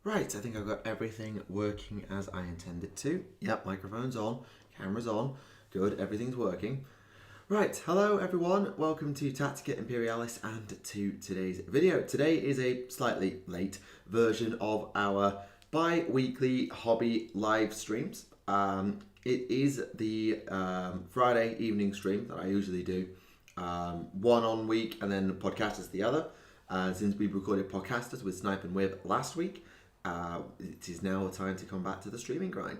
Right, I think I've got everything working as I intended to. Yep, microphone's on, camera's on, good, everything's working. Right, hello everyone, welcome to Tactica, Imperialis and to today's video. Today is a slightly late version of our bi-weekly hobby live streams. It is the Friday evening stream that I usually do. One on week and then Podcasters the other. Since we recorded Podcasters with Snipe and Wib last week, it is now time to come back to the streaming grind.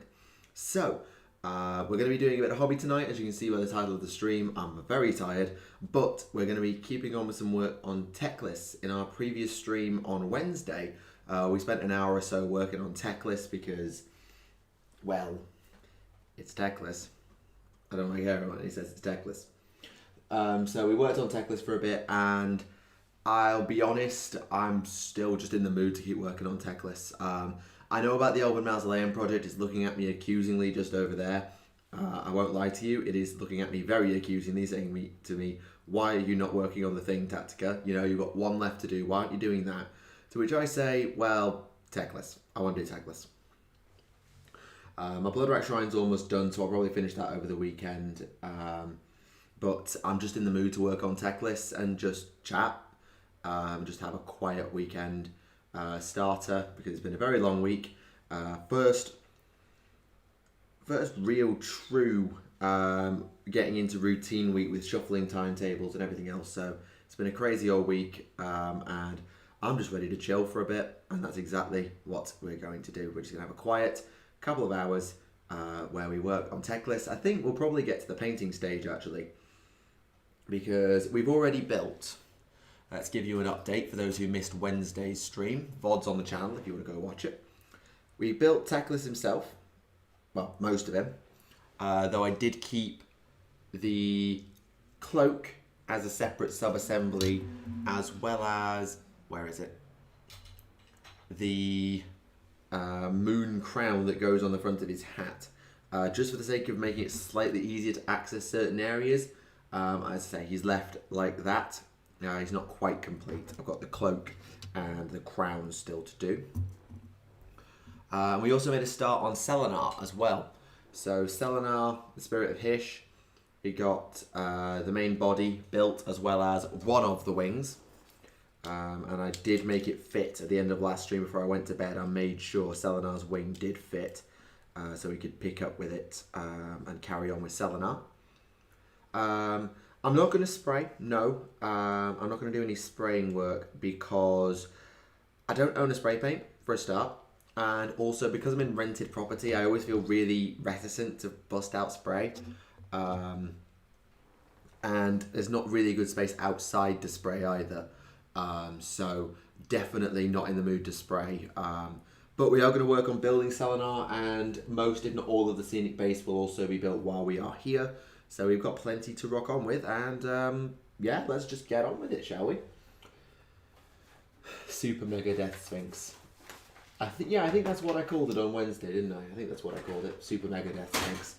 So, we're going to be doing a bit of hobby tonight, as you can see by the title of the stream. I'm very tired, but we're going to be keeping on with some work on Teclis. In our previous stream on Wednesday, we spent an hour or so working on Teclis because, well, it's Teclis. I don't like everyone who says it's Teclis. So we worked on Teclis for a bit, and I'll be honest, I'm still just in the mood to keep working on Teclis. I know about the Aelven Mausoleum project. It's looking at me accusingly just over there. I won't lie to you. It is looking at me very accusingly, saying to me, why are you not working on the thing, Tactica? You know, you've got one left to do. Why aren't you doing that? To which I say, well, Teclis. I want to do Teclis. My Blood Shrine's almost done, so I'll probably finish that over the weekend. But I'm just in the mood to work on Teclis and just chat. Just have a quiet weekend starter because it's been a very long week. First real true getting into routine week with shuffling timetables and everything else. So it's been a crazy old week, and I'm just ready to chill for a bit, and that's exactly what we're going to do. We're just gonna have a quiet couple of hours where we work on Teclis. I think we'll probably get to the painting stage actually, because we've already built. Let's give you an update for those who missed Wednesday's stream. VOD's on the channel if you want to go watch it. We built Teclis himself. Well, most of him. Though I did keep the cloak as a separate sub-assembly, as well as, where is it? The moon crown that goes on the front of his hat. Just for the sake of making it slightly easier to access certain areas. As I say, he's left like that. He's not quite complete. I've got the cloak and the crown still to do. We also made a start on Selenar as well. So Selenar, the Spirit of Hysh, we got the main body built as well as one of the wings. And I did make it fit at the end of last stream before I went to bed. I made sure Selenar's wing did fit so we could pick up with it and carry on with Selenar. I'm not going to spray, no. I'm not going to do any spraying work because I don't own a spray paint, for a start. And also because I'm in rented property, I always feel really reticent to bust out spray. And there's not really good space outside to spray either. So definitely not in the mood to spray. But we are going to work on building Selenar, and most, if not all, of the scenic base will also be built while we are here. So we've got plenty to rock on with, and yeah, let's just get on with it, shall we? Super Mega Death Sphinx. I think that's what I called it on Wednesday, didn't I? I think that's what I called it, Super Mega Death Sphinx.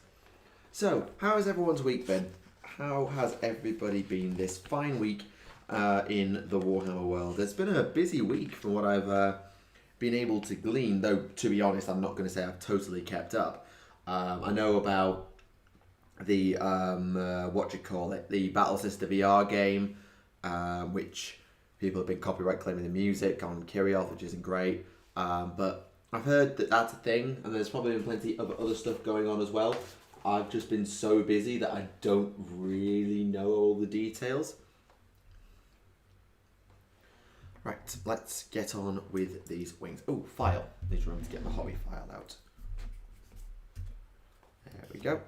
So, how has everyone's week been? How has everybody been this fine week in the Warhammer world? It's been a busy week from what I've been able to glean, though, to be honest, I'm not going to say I've totally kept up. I know about the the Battle Sister VR game, which people have been copyright claiming the music on Kirioth, which isn't great. But I've heard that that's a thing, and there's probably been plenty of other stuff going on as well. I've just been so busy that I don't really know all the details. Right, let's get on with these wings. Oh, file. Need to remember to get my hobby file out. There we go.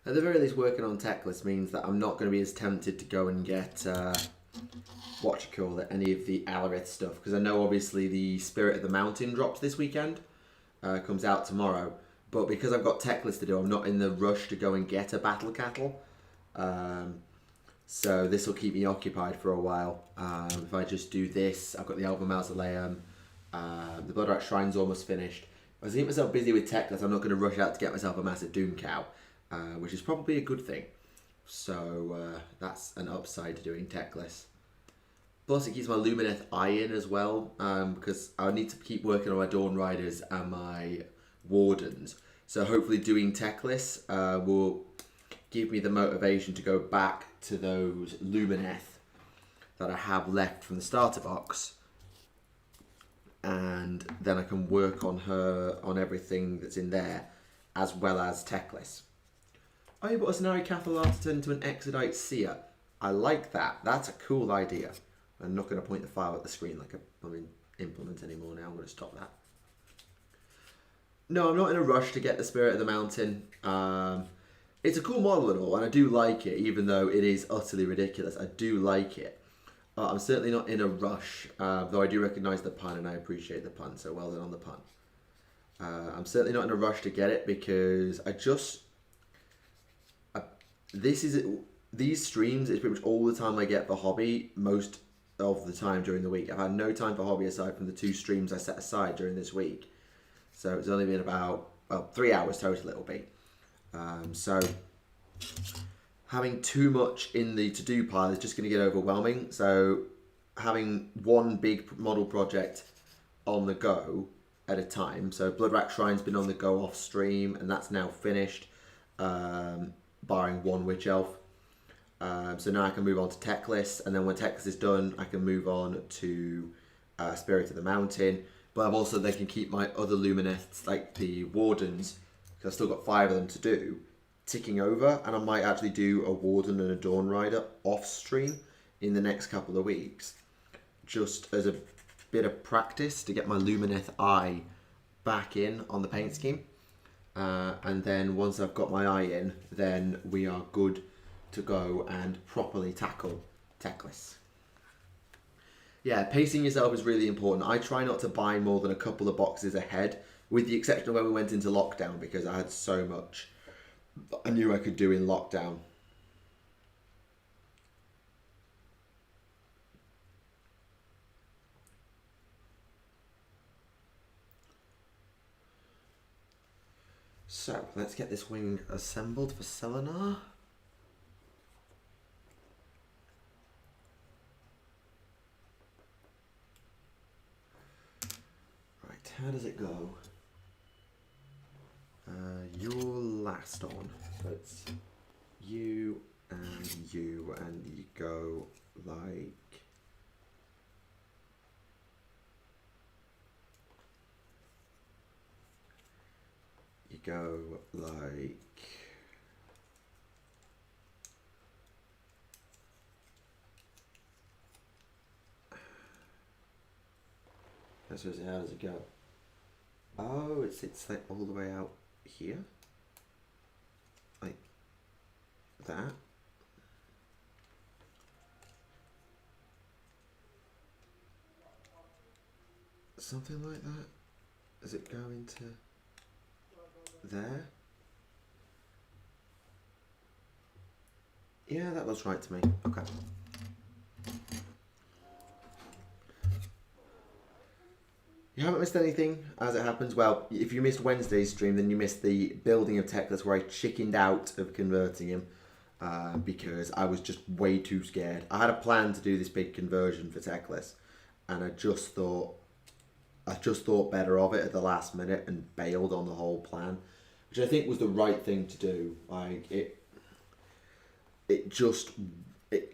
At the very least, working on Teclis means that I'm not going to be as tempted to go and get any of the Alarith stuff, because I know obviously the Spirit of the Mountain drops this weekend, comes out tomorrow, but because I've got Teclis to do, I'm not in the rush to go and get a Battle Cattle. So this will keep me occupied for a while. If I just do this, I've got the Aelven Mausoleum. The Bloodrat Shrine's almost finished. I was keeping myself busy with Teclis. I'm not going to rush out to get myself a massive Doom Cow, which is probably a good thing. So that's an upside to doing Teclis. Plus it keeps my Lumineth eye in as well, because I need to keep working on my Dawn Riders and my Wardens. So hopefully doing Teclis will give me the motivation to go back to those Lumineth that I have left from the starter box, and then I can work on everything that's in there, as well as Teclis. Oh, you bought a Scenario Cathalar to turn into an Exodite Seer. I like that. That's a cool idea. I'm not going to point the file at the screen like I'm in Implement anymore now. I'm going to stop that. No, I'm not in a rush to get the Spirit of the Mountain. It's a cool model and all, and I do like it, even though it is utterly ridiculous. I do like it. I'm certainly not in a rush, though I do recognise the pun, and I appreciate the pun, so well done on the pun. I'm certainly not in a rush to get it, because these streams is pretty much all the time I get for hobby, most of the time during the week. I've had no time for hobby aside from the 2 streams I set aside during this week. So it's only been about, well, 3 hours total it'll be. So having too much in the to-do pile is just going to get overwhelming. So having one big model project on the go at a time. So Bloodrat Shrine's been on the go off stream, and that's now finished, barring one Witch Elf. So now I can move on to Teclis, and then when Teclis is done, I can move on to Spirit of the Mountain. But I've also then can keep my other Lumineths, like the Wardens, because I've still got 5 of them to do, ticking over, and I might actually do a Warden and a Dawn Rider off stream in the next couple of weeks, just as a bit of practice to get my Lumineth eye back in on the paint scheme. And then once I've got my eye in, then we are good to go and properly tackle Teclis. Yeah, pacing yourself is really important. I try not to buy more than a couple of boxes ahead, with the exception of when we went into lockdown, because I had so much I knew I could do in lockdown. So, let's get this wing assembled for Selenar. Right, how does it go? You're last on. So it's you, and you go like... You go like... That's how does it go? Oh, it's like all the way out here, like that. Something like that. Does it go into there? Yeah, that looks right to me. Okay. You haven't missed anything, as it happens. Well, if you missed Wednesday's stream, then you missed the building of Teclis, where I chickened out of converting him because I was just way too scared. I had a plan to do this big conversion for Teclis, and I just thought better of it at the last minute and bailed on the whole plan, which I think was the right thing to do. Like it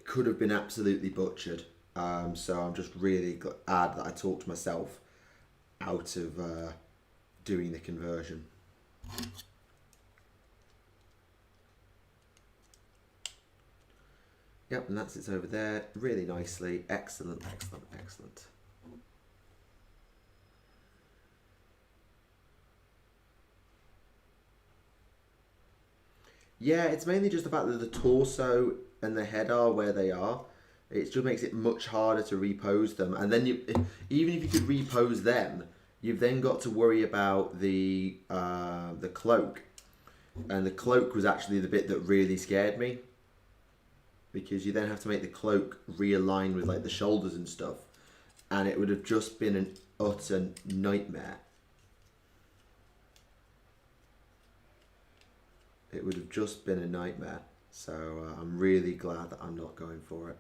could have been absolutely butchered. So I'm just really glad that I talked myself out of doing the conversion. Yep, and that's it over there, really nicely. Excellent, excellent, excellent. Yeah, it's mainly just the fact that the torso and the head are where they are. It just makes it much harder to repose them. And then even if you could repose them, you've then got to worry about the cloak. And the cloak was actually the bit that really scared me. because you then have to make the cloak realign with like the shoulders and stuff, and it would have just been an utter nightmare. It would have just been a nightmare. So I'm really glad that I'm not going for it.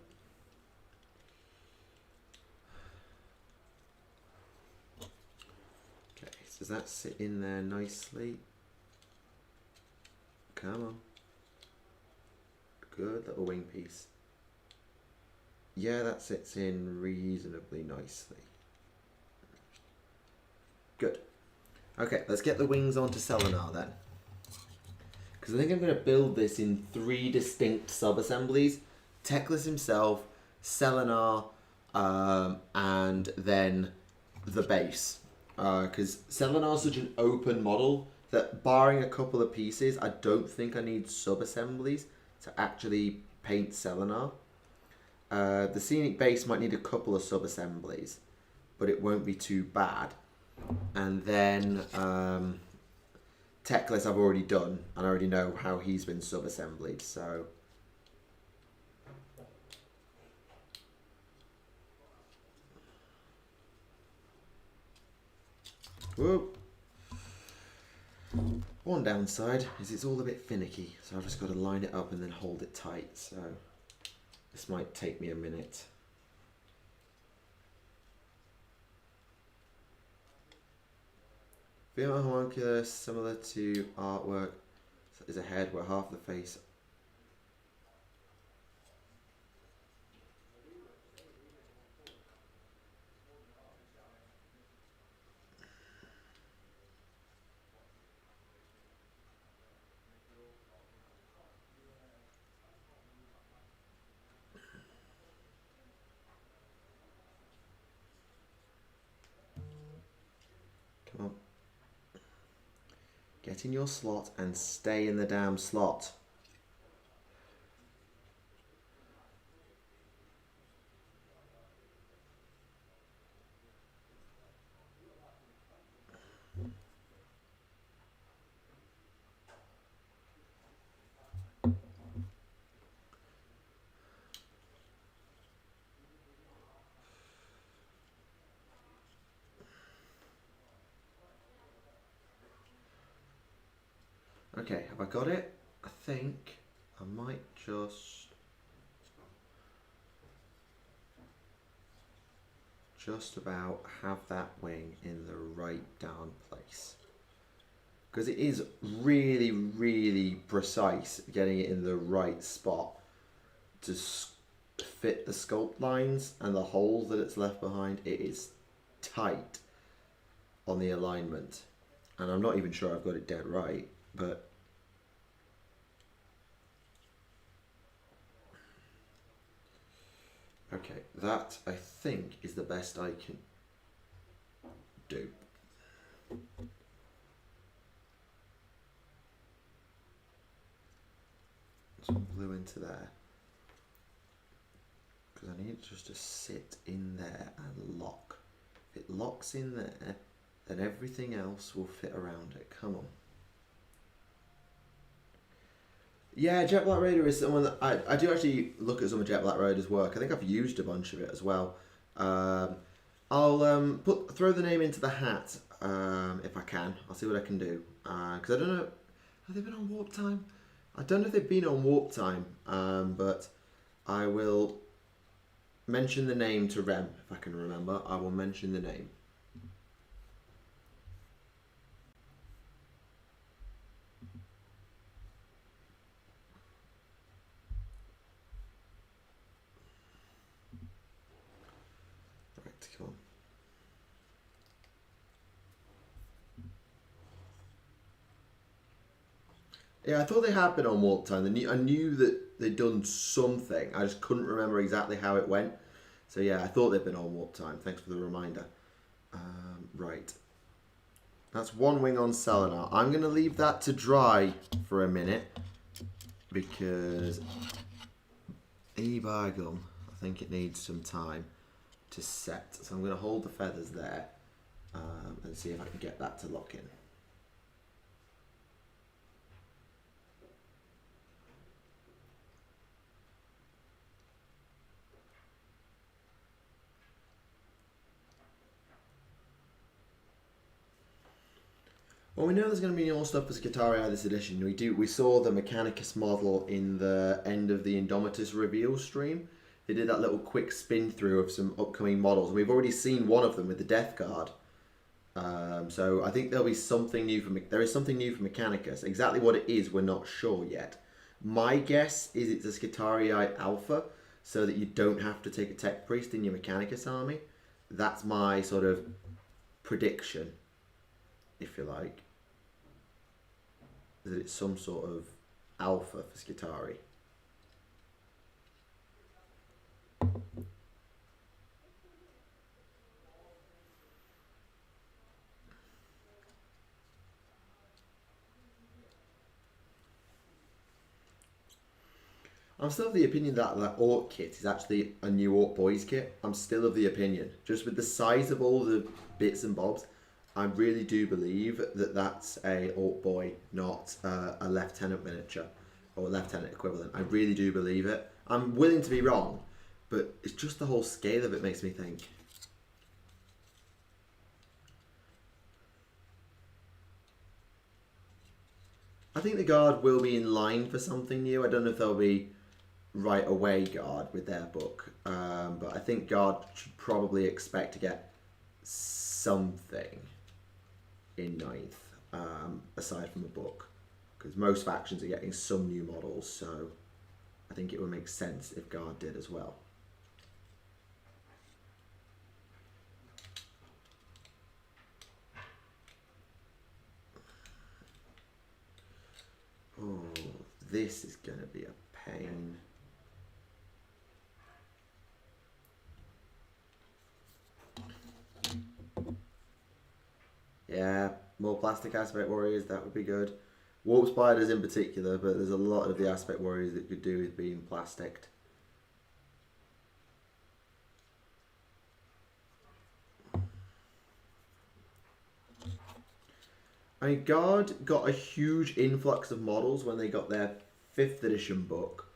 Okay, so does that sit in there nicely? Come on. Good little wing piece. Yeah, that sits in reasonably nicely. Good. Okay, let's get the wings onto Selenar then. Because I think I'm going to build this in 3 distinct sub-assemblies. Teclis himself, Selenar, and then the base. Because Selenar is such an open model that barring a couple of pieces, I don't think I need sub-assemblies to actually paint Selenar. The scenic base might need a couple of sub-assemblies, but it won't be too bad. And then Teclis I've already done, and I already know how he's been sub-assembled, so... Whoa. One downside is it's all a bit finicky, so I've just got to line it up and then hold it tight, so this might take me a minute. Female homunculus, similar to artwork, is a head where half the face. Come on. Get in your slot and stay in the damn slot. Okay, have I got it? I think I might just about have that wing in the right down place. Because it is really, really precise getting it in the right spot to fit the sculpt lines and the holes that it's left behind. It is tight on the alignment. And I'm not even sure I've got it dead right, but okay, that I think is the best I can do. Some glue into there, because I need it just to sit in there and lock. If it locks in there, then everything else will fit around it. Come on. Yeah, Jet Black Raider is someone that I do actually look at some of Jet Black Raider's work. I think I've used a bunch of it as well. I'll throw the name into the hat if I can. I'll see what I can do. Because I don't know, have they been on Warp Time? I don't know if they've been on Warp Time, but I will mention the name to Rem if I can remember. I will mention the name. Come on. Yeah, I thought they had been on Warp Time. I knew that they'd done something. I just couldn't remember exactly how it went. So yeah, I thought they'd been on Warp Time. Thanks for the reminder. Right. That's one wing on Selenar. I'm going to leave that to dry for a minute because by gum, I think it needs some time to set. So I'm going to hold the feathers there and see if I can get that to lock in. Well, we know there's going to be more stuff for Skitarii this edition. We saw the Mechanicus model in the end of the Indomitus reveal stream. They did that little quick spin through of some upcoming models. We've already seen one of them with the Death Guard. So I think there'll be something new there is something new for Mechanicus. Exactly what it is, we're not sure yet. My guess is it's a Skitarii Alpha, so that you don't have to take a Tech Priest in your Mechanicus army. That's my sort of prediction, if you like. That it's some sort of Alpha for Skitarii. I'm still of the opinion that that Orc kit is actually a new Orc Boys kit. I'm still of the opinion. Just with the size of all the bits and bobs, I really do believe that that's a Orc Boy, not a Lieutenant miniature or a Lieutenant equivalent. I really do believe it. I'm willing to be wrong, but it's just the whole scale of it makes me think. I think the Guard will be in line for something new. I don't know if they'll be right away Guard with their book, but I think Guard should probably expect to get something in ninth, aside from a book, because most factions are getting some new models, so I think it would make sense if Guard did as well. Oh, this is going to be a pain. Yeah, more plastic aspect warriors, that would be good. Warp spiders in particular, but there's a lot of the aspect warriors that could do with being plasticked. I mean, Guard got a huge influx of models when they got their 5th edition book,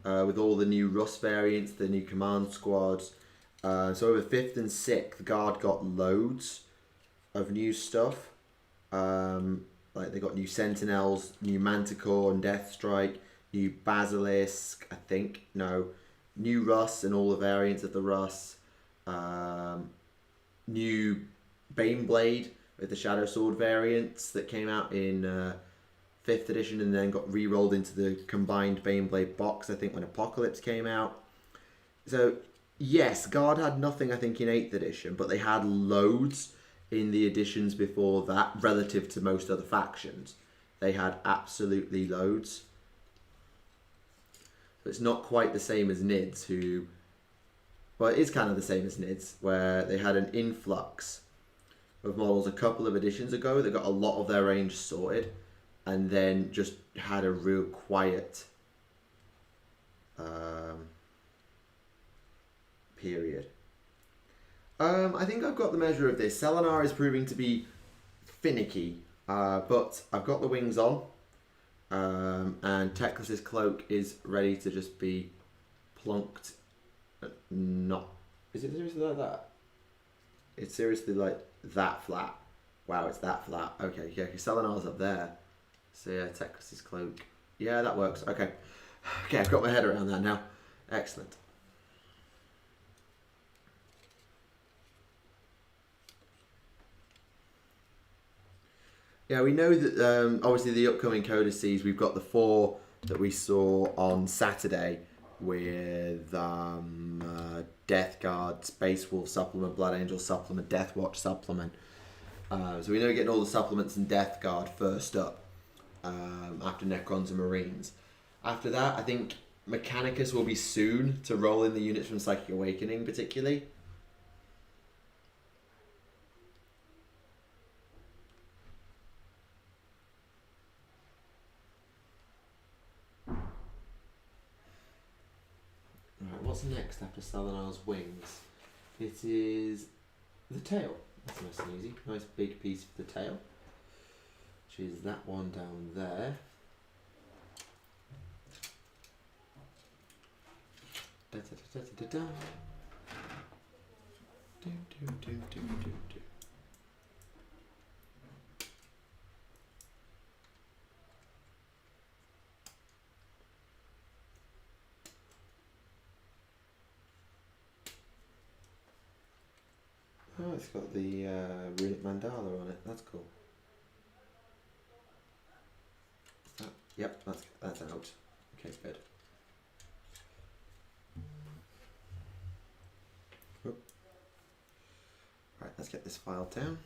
with all the new Rust variants, the new command squads. So over 5th and 6th, Guard got loads of new stuff. Like they got new Sentinels, new Manticore and Deathstrike, new Basilisk, I think. No, new Russ and all the variants of the Russ. New Baneblade with the Shadow Sword variants that came out in 5th edition and then got re-rolled into the combined Baneblade box, I think, when Apocalypse came out. So, yes, Guard had nothing, I think, in 8th edition, but they had loads in the editions before that, relative to most other factions. They had absolutely loads. So it's not quite the same as Nids, who... Well, it is kind of the same as Nids, where they had an influx of models a couple of editions ago that got a lot of their range sorted, and then just had a real quiet period. I think I've got the measure of this. Selenar is proving to be finicky, but I've got the wings on, and Teclis' cloak is ready to just be plunked. Not. Is it seriously like that? It's seriously like that flat. Wow, it's that flat. Okay, yeah, because Selenar's up there. So yeah, Teclis' cloak. Yeah, that works. Okay. Okay, I've got my head around that now. Excellent. Yeah, we know that obviously the upcoming codices, we've got the 4 that we saw on Saturday with Death Guard, Space Wolf supplement, Blood Angel supplement, Death Watch supplement. So we know we're getting all the supplements in Death Guard first up, after Necrons and Marines. After that, I think Mechanicus will be soon to roll in the units from Psychic Awakening, particularly. Right, what's next after Selenar's wings? It is the tail. That's nice and easy. Nice big piece for the tail. Which is that one down there. Da, da, da, da, da, da. Do, do, do, do, do, do. it's got the runic mandala on it. That's cool. Yep, that's out. Okay, good. Oop. Right, let's get this file down.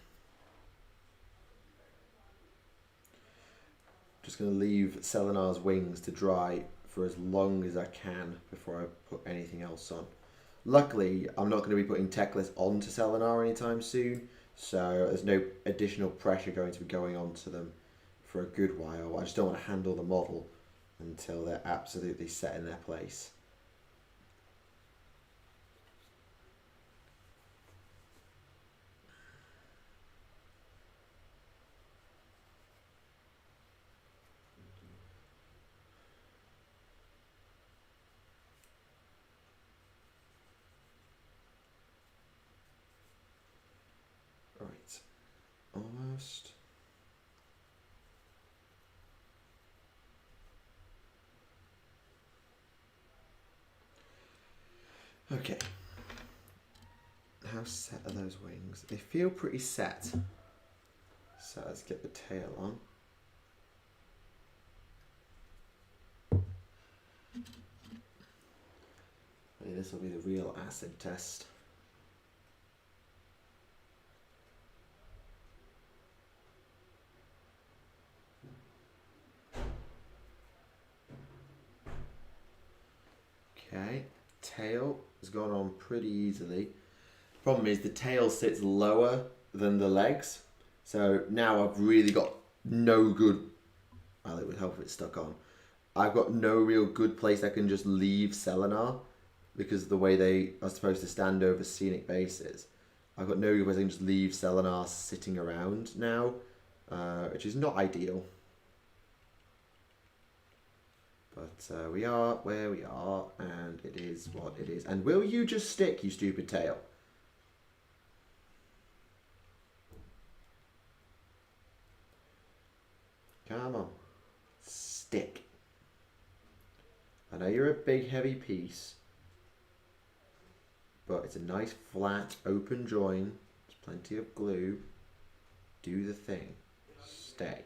Just going to leave Selenar's wings to dry for as long as I can before I put anything else on. Luckily, I'm not going to be putting Teclis onto Selenar anytime soon, so there's no additional pressure going to be going onto them for a good while. I just don't want to handle the model until they're absolutely set in their place. Right, almost. Okay. How set are those wings? They feel pretty set. So let's get the tail on. Maybe this will be the real acid test. Okay, tail has gone on pretty easily. Problem is the tail sits lower than the legs, so now I've really got no good, well, it would help if it's stuck on. I've got no real good place I can just leave Selenar because of the way they are supposed to stand over scenic bases. I've got no good place I can just leave Selenar sitting around now, which is not ideal. But we are where we are, and it is what it is. And will you just stick, you stupid tail? Come on. Stick. I know you're a big, heavy piece, but it's a nice, flat, open join. There's plenty of glue. Do the thing. Stay.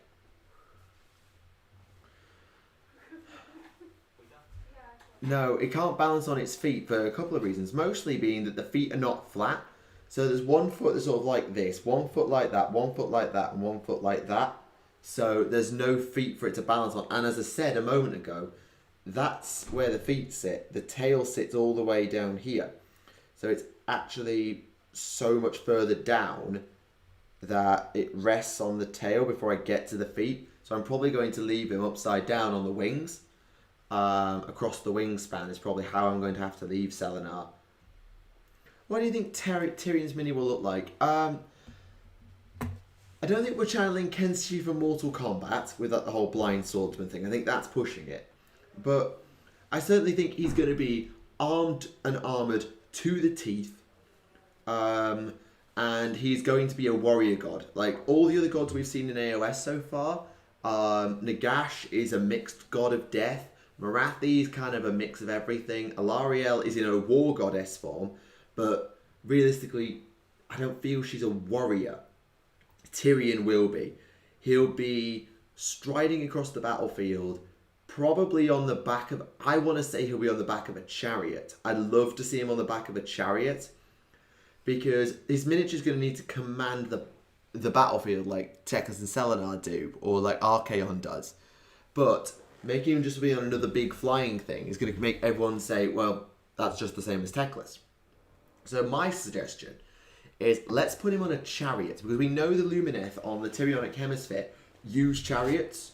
No, it can't balance on its feet for a couple of reasons. Mostly being that the feet are not flat. So there's 1 foot that's sort of like this, 1 foot like that, 1 foot like that, and 1 foot like that. So there's no feet for it to balance on. And as I said a moment ago, that's where the feet sit. The tail sits all the way down here. So it's actually so much further down that it rests on the tail before I get to the feet. So I'm probably going to leave him upside down on the wings. Across the wingspan is probably how I'm going to have to leave Selenar. What do you think Tyrion's mini will look like? I don't think we're channeling Kenshi from Mortal Kombat with the whole blind swordsman thing. I think that's pushing it. But I certainly think he's going to be armed and armoured to the teeth. And he's going to be a warrior god. Like all the other gods we've seen in AOS so far. Nagash is a mixed god of death. Marathi is kind of a mix of everything. Alarielle is in a war goddess form, but realistically, I don't feel she's a warrior. Tyrion will be. He'll be striding across the battlefield, probably on the back of, I want to say he'll be on the back of a chariot. I'd love to see him on the back of a chariot, because his miniature's going to need to command the battlefield like Teclis and Selenar do, or like Archaon does. But making him just be on another big flying thing is going to make everyone say, well, that's just the same as Teclis. So my suggestion is let's put him on a chariot, because we know the Lumineth on the Tyrionic Hemisphere use chariots.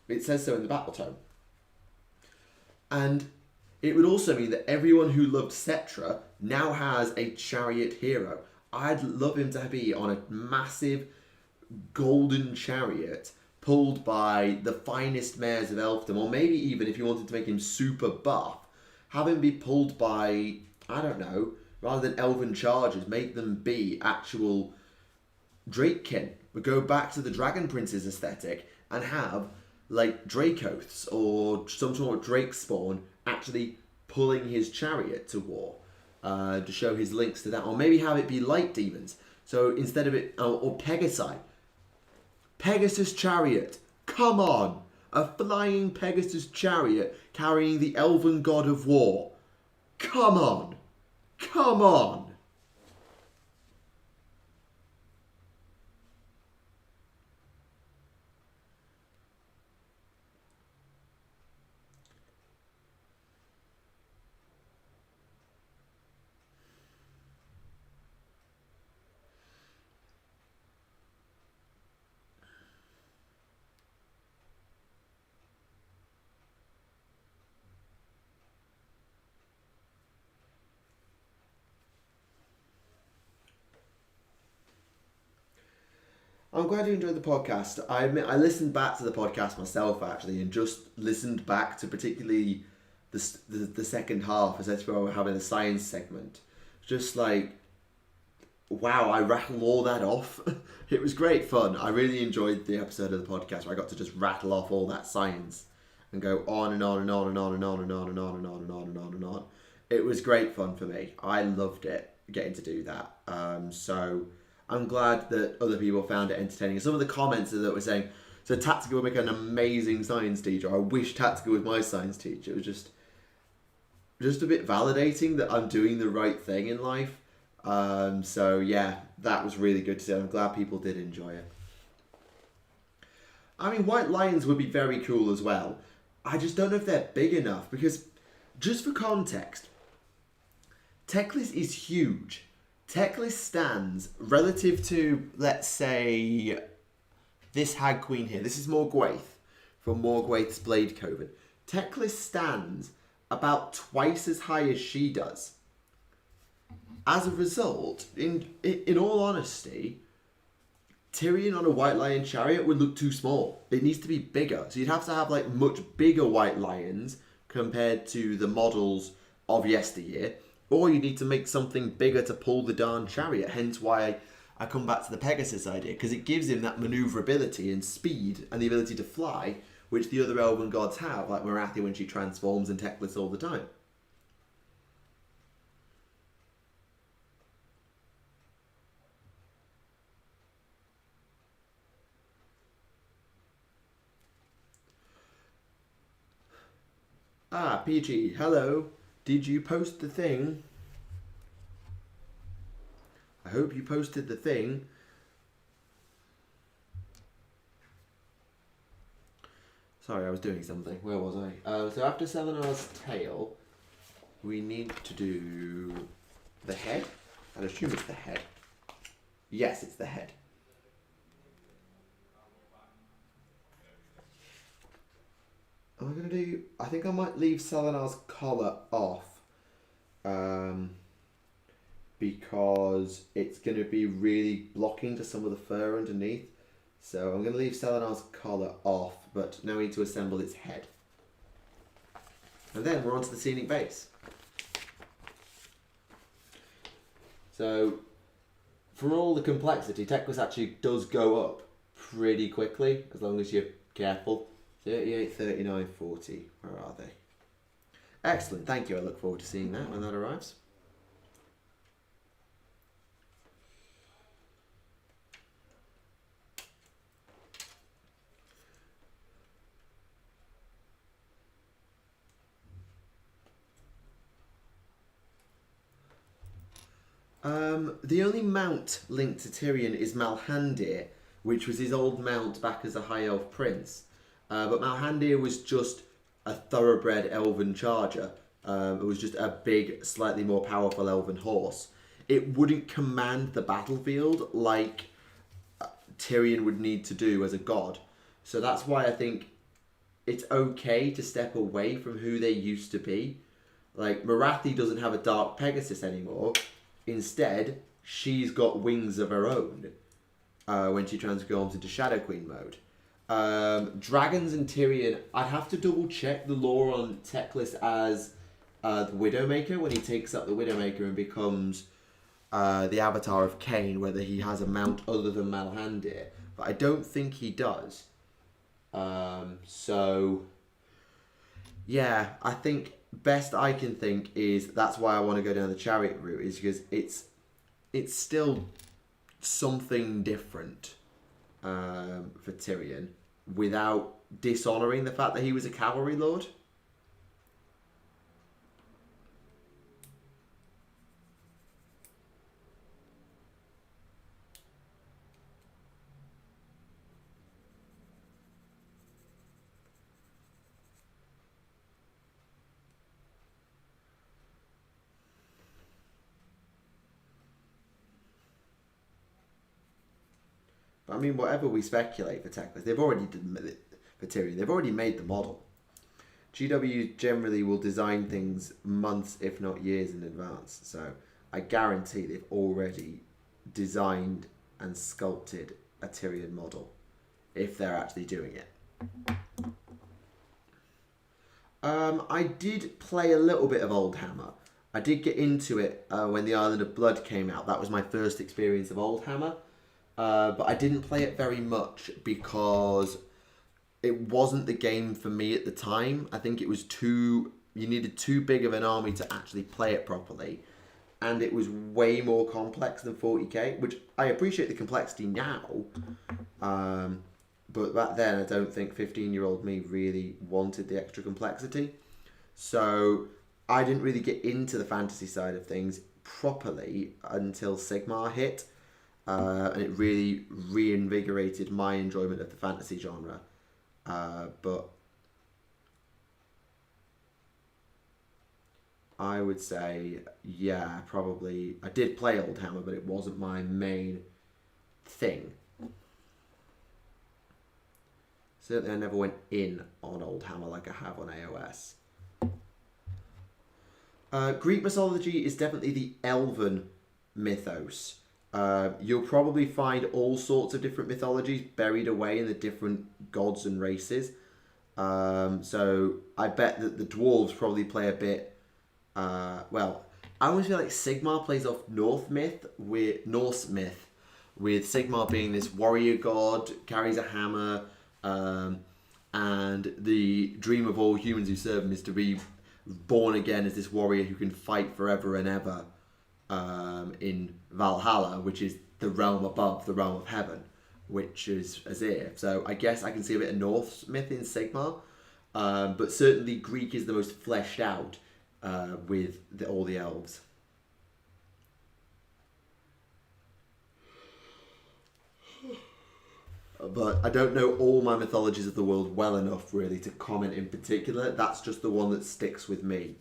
It says so in the battle tome. And it would also mean that everyone who loved Cetra now has a chariot hero. I'd love him to be on a massive golden chariot pulled by the finest mares of elfdom, or maybe even if you wanted to make him super buff, have him be pulled by, I don't know, rather than elven chargers, make them be actual Drakekin. We go back to the Dragon Prince's aesthetic and have like Dracoths or some sort of Drake spawn actually pulling his chariot to war to show his links to that, or maybe have it be light demons. So instead of it, or Pegasi. Pegasus chariot. Come on. A flying Pegasus chariot carrying the elven god of war. Come on. Come on. I'm glad you enjoyed the podcast. I admit I listened back to the podcast myself actually, and just listened back to particularly the second half, as that's where we're having the science segment. Just like, wow, I rattled all that off. It was great fun. I really enjoyed the episode of the podcast where I got to just rattle off all that science and go on and on and on and on and on and on and on and on and on and on and on. It was great fun for me. I loved it getting to do that. So I'm glad that other people found it entertaining. And some of the comments that were saying, so Tactica would make an amazing science teacher. I wish Tactica was my science teacher. It was just a bit validating that I'm doing the right thing in life. So yeah, that was really good to see. I'm glad people did enjoy it. I mean, white lions would be very cool as well. I just don't know if they're big enough, because just for context, Teclis is huge. Teclis stands relative to, let's say, this Hag Queen here. This is Morgwaith from Morgwaith's Blade Coven. Teclis stands about twice as high as she does. As a result, in all honesty, Tyrion on a white lion chariot would look too small. It needs to be bigger. So you'd have to have like much bigger white lions compared to the models of yesteryear. Or you need to make something bigger to pull the darn chariot. Hence why I come back to the Pegasus idea, because it gives him that maneuverability and speed and the ability to fly, which the other elven gods have, like Morathi when she transforms and Teclis all the time. Ah, PG, hello. Did you post the thing? I hope you posted the thing. Sorry, I was doing something. Where was I? So after Selenar's tail, we need to do the head. I'd assume it's the head. Yes, it's the head. I'm going to do... I think I might leave Selenar's collar off. Because it's going to be really blocking to some of the fur underneath. So I'm going to leave Selenar's collar off, but now we need to assemble its head. And then we're on to the scenic base. So, for all the complexity, Teclis actually does go up pretty quickly, as long as you're careful. 38, 39, 40. Where are they? Excellent, thank you. I look forward to seeing that when that arrives. The only mount linked to Tyrion is Malhandir, which was his old mount back as a High Elf Prince. But Malhandir was just a thoroughbred elven charger. It was just a big, slightly more powerful elven horse. It wouldn't command the battlefield like Tyrion would need to do as a god. So that's why I think it's okay to step away from who they used to be. Like, Morathi doesn't have a Dark Pegasus anymore. Instead, she's got wings of her own when she transforms into Shadow Queen mode. Dragons and Tyrion, I'd have to double check the lore on Teclis as the Widowmaker, when he takes up the Widowmaker and becomes the avatar of Cain, whether he has a mount other than Malhandir. But I don't think he does. So, yeah, I think best I can think is that's why I want to go down the chariot route, is because it's still something different for Tyrion without dishonouring the fact that he was a cavalry lord. I mean, whatever we speculate for Teclis, they've already for Tyrion. They've already made the model. GW generally will design things months, if not years, in advance. So I guarantee they've already designed and sculpted a Tyrion model, if they're actually doing it. I did play a little bit of Oldhammer. I did get into it when the Island of Blood came out. That was my first experience of Oldhammer. But I didn't play it very much because it wasn't the game for me at the time. I think it was you needed too big of an army to actually play it properly. And it was way more complex than 40k, which I appreciate the complexity now. But back then, I don't think 15-year-old me really wanted the extra complexity. So I didn't really get into the fantasy side of things properly until Sigmar hit. And it really reinvigorated my enjoyment of the fantasy genre. But I would say, yeah, probably. I did play Oldhammer, but it wasn't my main thing. Certainly, I never went in on Oldhammer like I have on AOS. Greek mythology is definitely the Aelven mythos. You'll probably find all sorts of different mythologies buried away in the different gods and races. So I bet that the dwarves probably play a bit. Well, I always feel like Sigmar plays off Norse myth, with Sigmar being this warrior god, carries a hammer, and the dream of all humans who serve him is to be born again as this warrior who can fight forever and ever. In Valhalla, which is the realm above, the realm of heaven, which is Azir. So I guess I can see a bit of Norse myth in Sigmar, but certainly Greek is the most fleshed out with all the elves. But I don't know all my mythologies of the world well enough really to comment in particular. That's just the one that sticks with me.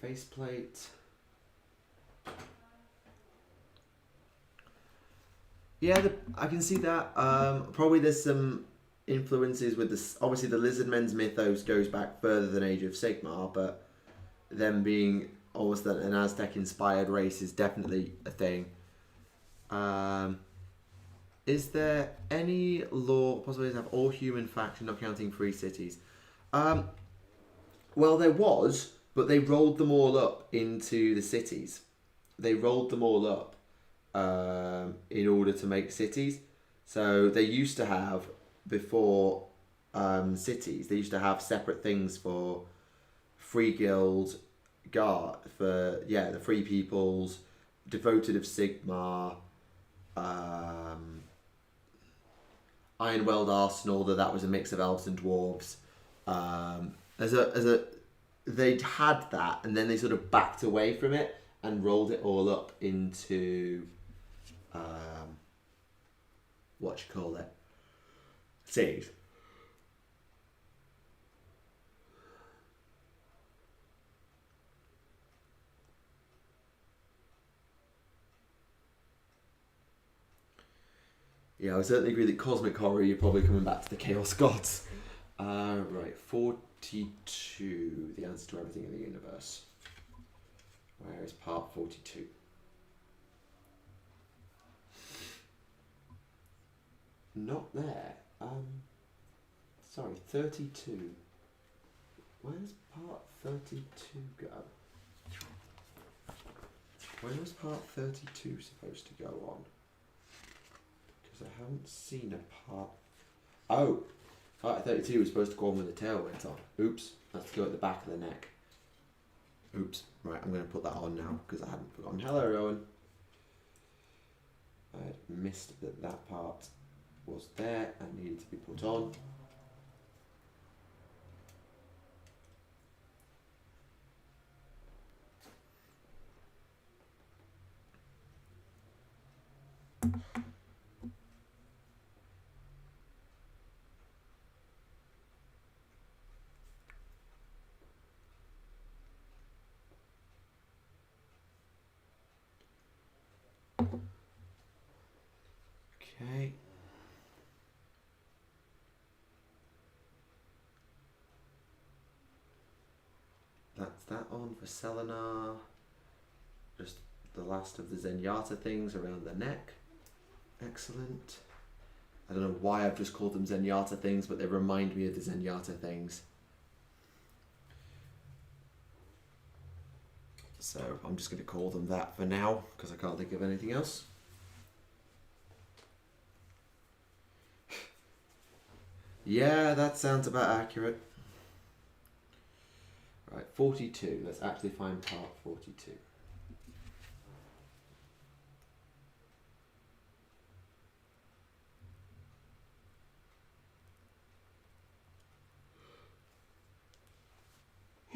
Faceplate. Yeah, I can see that. Probably there's some influences with this. Obviously, the Lizardmen's mythos goes back further than Age of Sigmar, but them being almost an Aztec-inspired race is definitely a thing. Is there any law possibility to have all human faction, not counting free cities? Well, there was. But they rolled them all up into the cities. They rolled them all up in order to make cities. So they used to have, before cities, they used to have separate things for Free Guild, Guard, for, the Free Peoples, Devoted of Sigmar, Ironweld Arsenal, that was a mix of elves and dwarves. They'd had that, and then they sort of backed away from it and rolled it all up into cities. Yeah, I would certainly agree that Cosmic Horror, you're probably coming back to the Chaos Gods. Right, 42, the answer to everything in the universe. Where is part 42? Not there. Sorry, 32. Where does part 32 go? Where was part 32 supposed to go on? Because So I haven't seen a part. Oh! Part 32 was supposed to go on when the tail went on. Oops. That's to go at the back of the neck. Oops. Right, I'm going to put that on now because I hadn't forgotten. Hello, Rowan. I had missed that part was there and needed to be put on. Okay. That's that on for Selenar. Just the last of the Zenyatta things around the neck. Excellent. I don't know why I've just called them Zenyatta things, but they remind me of the Zenyatta things. So I'm just going to call them that for now, because I can't think of anything else. Yeah, that sounds about accurate. Right, 42. Let's actually find part 42.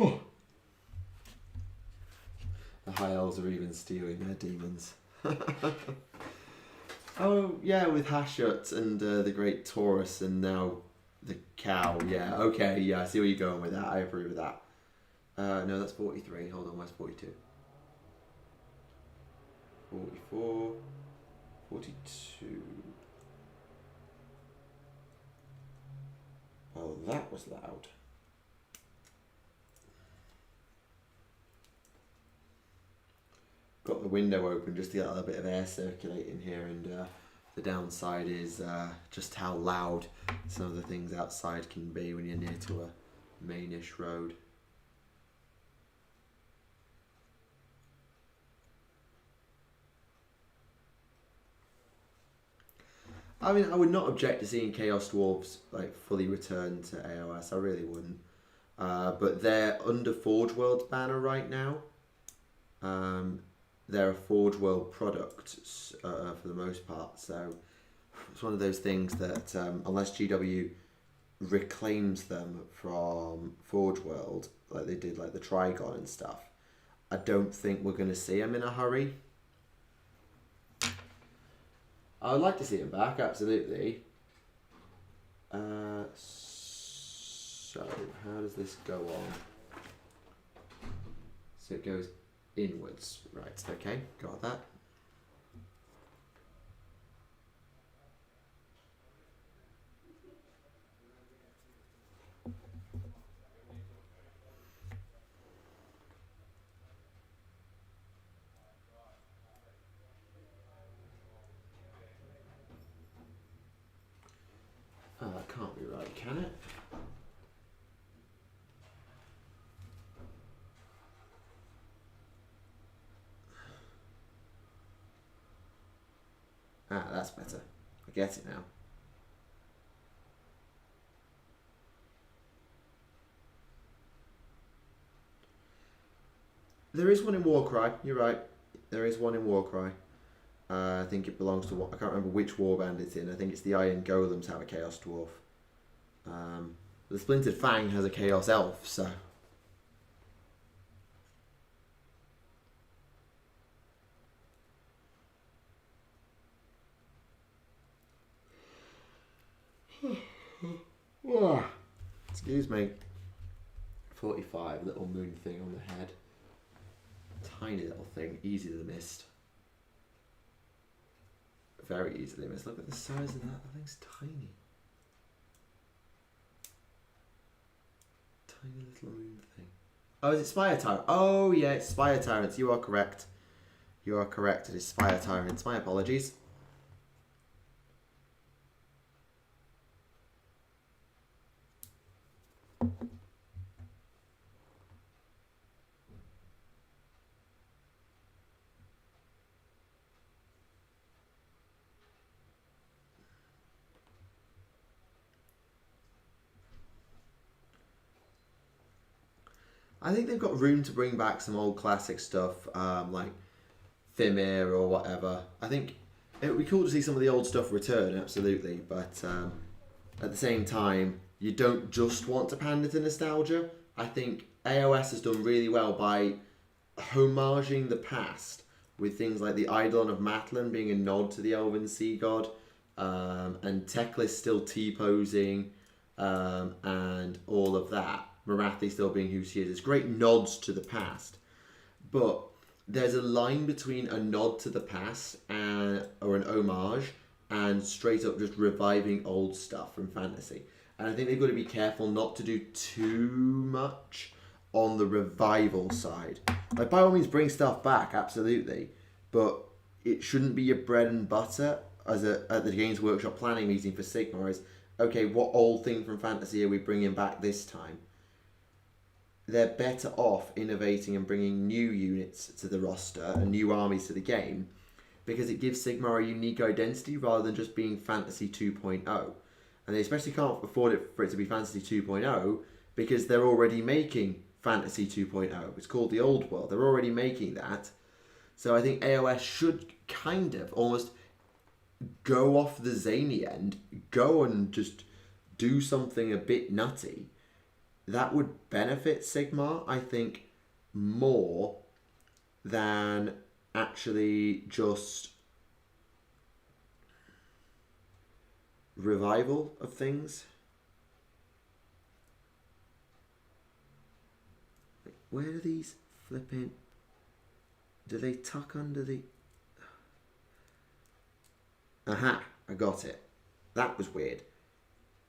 Oh. The High Elves are even stealing their demons. Oh, yeah, with Hashut and the Great Taurus and now the cow. Yeah, okay, yeah, I see where you're going with that. I approve of that. No, that's 43. Hold on, where's 42? 44. 42. Well, that was loud. Got the window open just to get a little bit of air circulating here, and the downside is just how loud some of the things outside can be when you're near to a mainish road. I mean, I would not object to seeing Chaos Dwarves like fully return to AOS. I really wouldn't. But they're under Forge World's banner right now. They're a Forge World product for the most part. So it's one of those things that unless GW reclaims them from Forge World, like they did like the Trigon and stuff, I don't think we're going to see them in a hurry. I would like to see him back, absolutely. So, how does this go on? So it goes inwards. Right, okay, got that. Oh, that can't be right, can it? Ah, that's better. I get it now. There is one in Warcry, you're right. There is one in Warcry. I think it belongs to, I can't remember which warband it's in. I think it's the Iron Golems have a Chaos Dwarf. The Splintered Fang has a Chaos Elf, so... Excuse me. 45, little moon thing on the head. Tiny little thing, easy to miss. Very easily missed. Look at the size of that. That thing's tiny. Tiny little moon thing. Oh, is it Spire Tyrant? Oh, yeah, it's Spire Tyrants. You are correct. You are correct. It is Spire Tyrants. My apologies. I think they've got room to bring back some old classic stuff, like Thimir or whatever. I think it would be cool to see some of the old stuff return, absolutely. But at the same time, you don't just want to pander to nostalgia. I think AOS has done really well by homaging the past with things like the Eidolon of Matlin being a nod to the Elven sea god, and Teclis still T-posing, and all of that. Marathi still being who she is. It's great nods to the past. But there's a line between a nod to the past or an homage and straight up just reviving old stuff from fantasy. And I think they've got to be careful not to do too much on the revival side. Like, by all means, bring stuff back, absolutely. But it shouldn't be your bread and butter at the Games Workshop planning meeting for Sigmar is, okay, what old thing from fantasy are we bringing back this time? They're better off innovating and bringing new units to the roster and new armies to the game, because it gives Sigmar a unique identity rather than just being Fantasy 2.0. And they especially can't afford it for it to be Fantasy 2.0 because they're already making Fantasy 2.0. It's called the Old World. They're already making that. So I think AOS should kind of almost go off the zany end, go and just do something a bit nutty. That would benefit Sigmar, I think, more than actually just revival of things. Where do these flipping... Do they tuck under the... Aha, I got it. That was weird.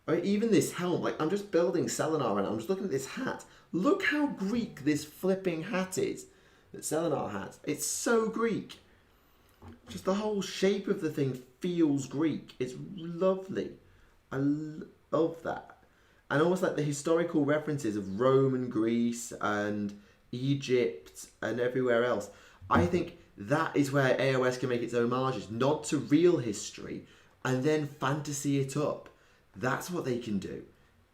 Right, even this helm, like, I'm just building Selenar and I'm just looking at this hat. Look how Greek this flipping hat is that Selenar has. It's so Greek. Just the whole shape of the thing feels Greek. It's lovely. I love that. And almost like the historical references of Rome and Greece and Egypt and everywhere else. I think that is where AOS can make its homages. Nod to real history and then fantasy it up. That's what they can do.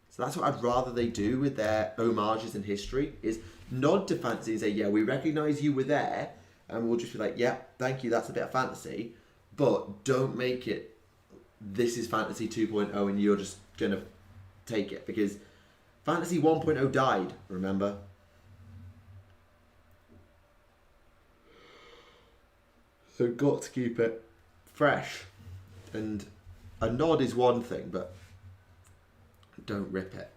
So that's what I'd rather they do with their homages and history, is nod to fantasy and say, yeah, we recognise you were there, and we'll just be like, yeah, thank you, that's a bit of fantasy, but don't make it, this is Fantasy 2.0 and you're just going to take it, because Fantasy 1.0 died, remember? So got to keep it fresh. And a nod is one thing, but don't rip it.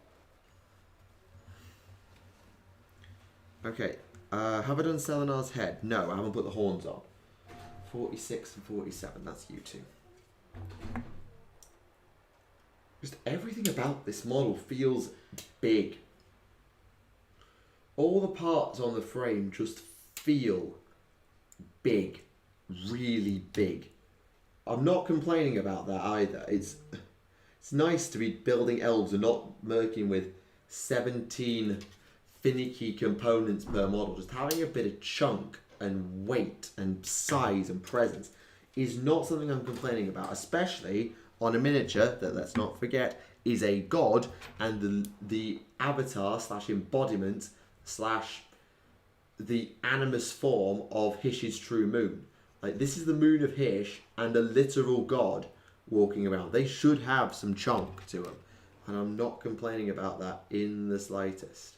Okay, have I done Selenar's head? No, I haven't put the horns on. 46 and 47, that's you two. Just everything about this model feels big. All the parts on the frame just feel big, really big. I'm not complaining about that either. It's nice to be building elves and not working with 17 finicky components per model. Just having a bit of chunk and weight and size and presence is not something I'm complaining about, especially on a miniature that, let's not forget, is a god and the avatar slash embodiment slash the animus form of Hish's true moon. Like, this is the moon of Hish and a literal god walking around. They should have some chunk to them. And I'm not complaining about that in the slightest.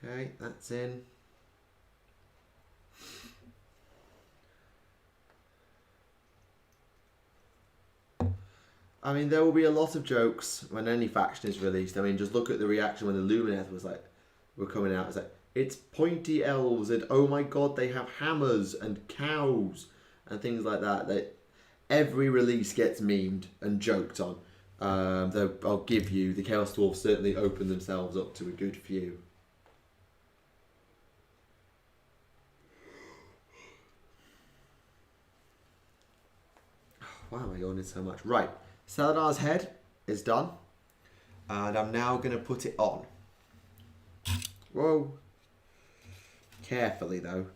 Okay, that's in. I mean, there will be a lot of jokes when any faction is released. I mean, just look at the reaction when the Lumineth was like, were coming out. It's like, it's pointy elves and oh my god, they have hammers and cows and things like that. That every release gets memed and joked on. Though I'll give you, the Chaos Dwarves certainly open themselves up to a good few. Why am I yawning so much? Right, Selenar's head is done. And I'm now going to put it on. Whoa. Carefully, though.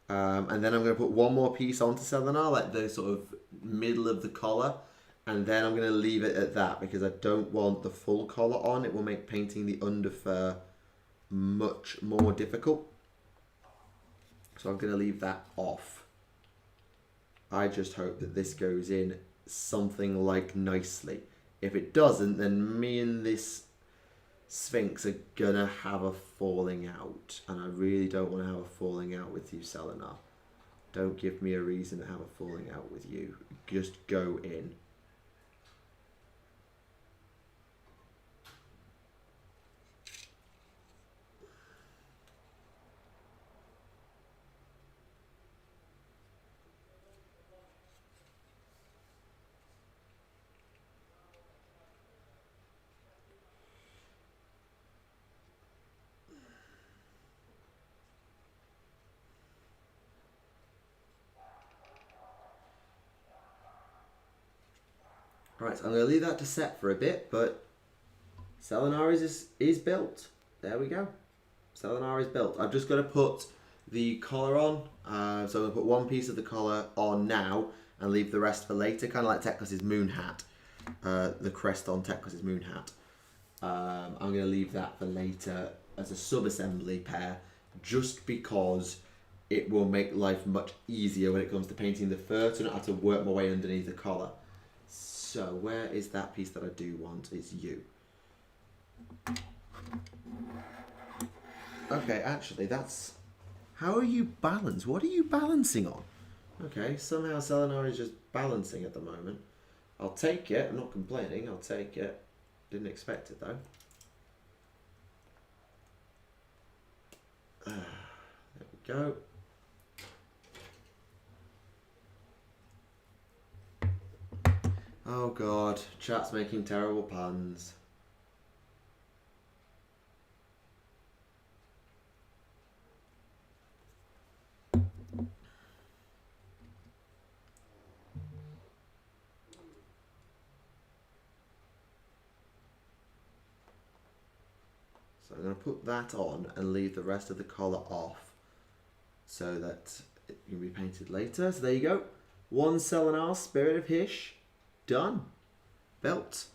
And then I'm going to put one more piece onto Selenar, like the sort of middle of the collar. And then I'm going to leave it at that because I don't want the full collar on. It will make painting the underfur much more difficult. So I'm going to leave that off. I just hope that this goes in something like nicely. If it doesn't, then me and this Sphinx are gonna have a falling out. And I really don't want to have a falling out with you, Selenar. Don't give me a reason to have a falling out with you. Just go in. Right, so I'm going to leave that to set for a bit, but Selenar is built. There we go. Selenar is built. I've just got to put the collar on. So I'm going to put one piece of the collar on now and leave the rest for later, kind of like Teclis' moon hat. The crest on Teclis' moon hat. I'm going to leave that for later as a sub-assembly pair, just because it will make life much easier when it comes to painting the fur, to not have to work my way underneath the collar. So where is that piece that I do want? It's you. Okay, actually that's... How are you balanced? What are you balancing on? Okay, somehow Selenar is just balancing at the moment. I'll take it. I'm not complaining. I'll take it. Didn't expect it though. There we go. Oh god, chat's making terrible puns. So I'm going to put that on and leave the rest of the collar off so that it can be painted later. So there you go. One Selenar, Spirit of Hish, done. Belt.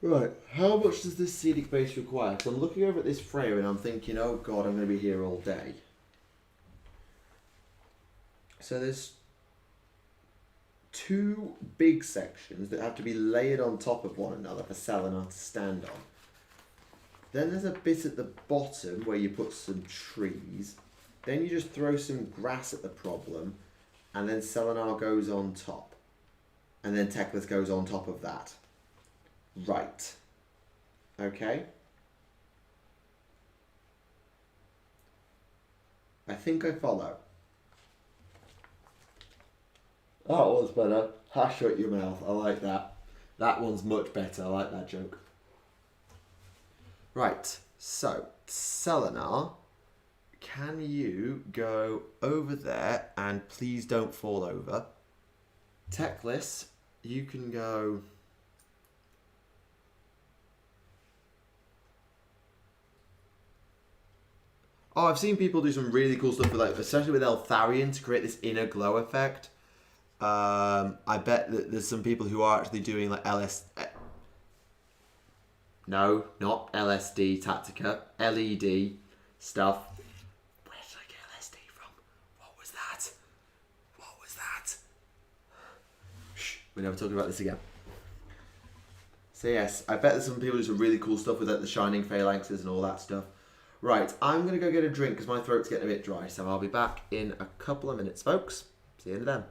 Right, how much does this scenic base require? Because I'm looking over at this frame and I'm thinking, oh god, I'm going to be here all day. So there's two big sections that have to be layered on top of one another for Selenar to stand on. Then there's a bit at the bottom where you put some trees. Then you just throw some grass at the problem, and then Selenar goes on top. And then Teclis goes on top of that. Right. Okay. I think I follow. That one's better. Ha, shut your mouth. I like that. That one's much better. I like that joke. Right. So, Selenar, can you go over there and please don't fall over? Teclis, you can go... Oh, I've seen people do some really cool stuff with, like, especially with Eltharion, to create this inner glow effect. I bet that there's some people who are actually doing like no, not LSD Tactica, LED stuff. Where did I get LSD from? What was that? What was that? Shh, we're never talking about this again. So yes, I bet there's some people who do some really cool stuff with like the shining phalanxes and all that stuff. Right, I'm going to go get a drink because my throat's getting a bit dry, so I'll be back in a couple of minutes, folks. See you in then.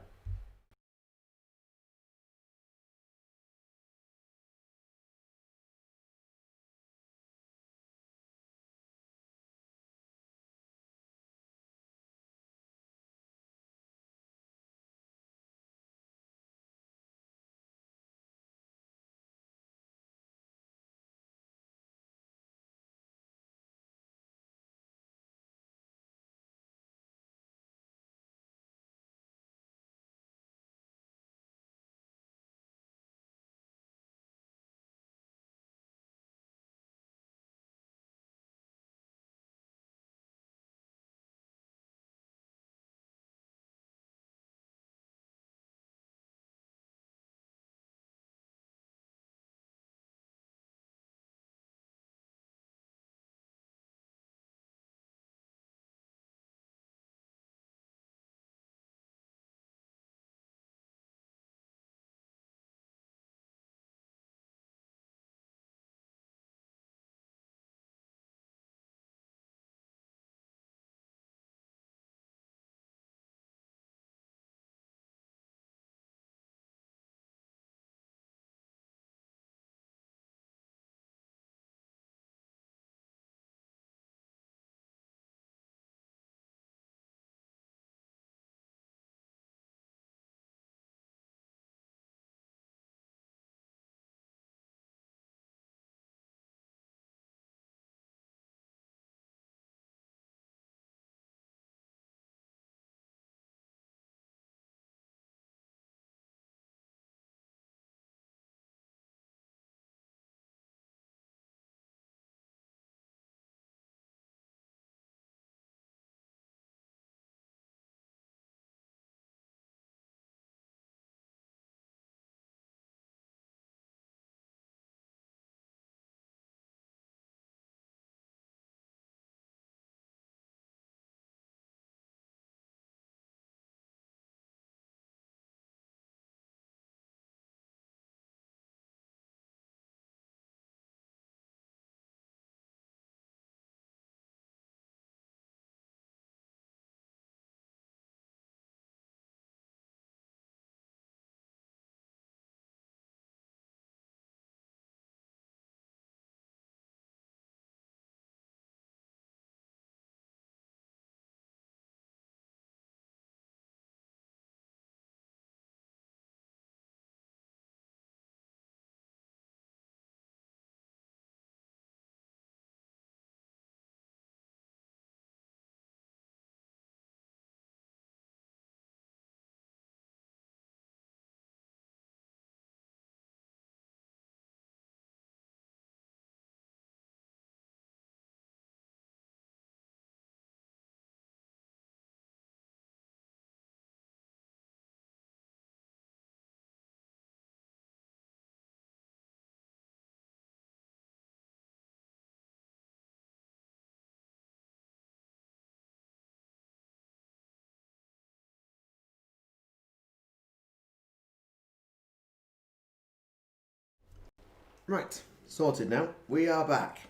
Right, sorted now. We are back.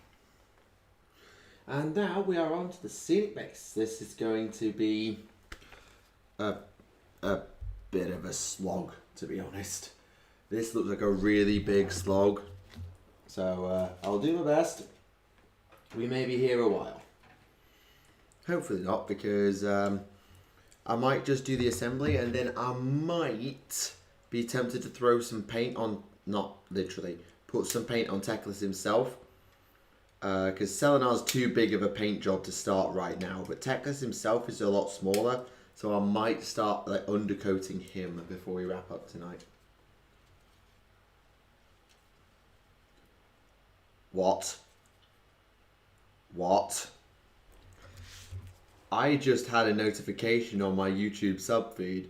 And now we are on to the scenic base. This is going to be a bit of a slog, to be honest. This looks like a really big slog. So I'll do my best. We may be here a while. Hopefully not, because I might just do the assembly and then I might be tempted to throw some paint on, not literally, put some paint on Teclis himself. Because Selenar's too big of a paint job to start right now, but Teclis himself is a lot smaller, so I might start like undercoating him before we wrap up tonight. What? I just had a notification on my YouTube sub feed.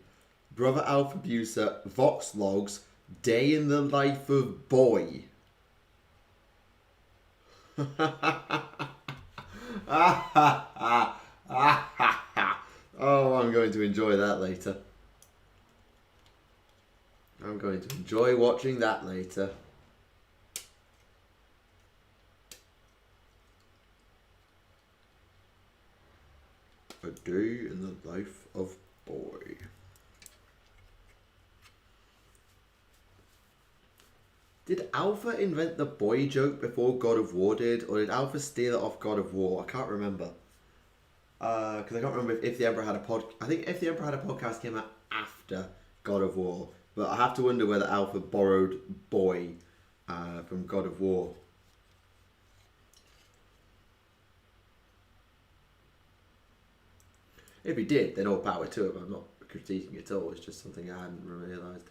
Brother Alpha Abuser, Vox Logs, Day in the Life of Boy. Oh, I'm going to enjoy that later. I'm going to enjoy watching that later. A Day in the Life of Boy. Did Alpha invent the boy joke before God of War did? Or did Alpha steal it off God of War? I can't remember. Because I can't remember if the Emperor had a pod. I think If the Emperor had a podcast came out after God of War. But I have to wonder whether Alpha borrowed boy from God of War. If he did, then all power to him. I'm not critiquing it at all. It's just something I hadn't realised.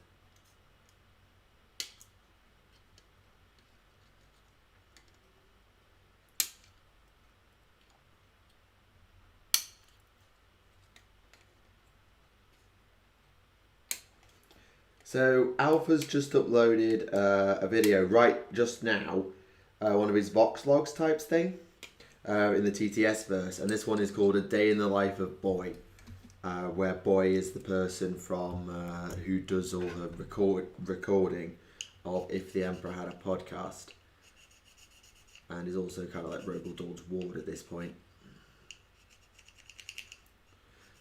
So Alpha's just uploaded a video right just now, one of his Vox Logs types thing, in the TTS verse, and this one is called A Day in the Life of Boy, where Boy is the person from who does all the recording of If the Emperor Had a Podcast, and is also kind of like Rogaldor's ward at this point.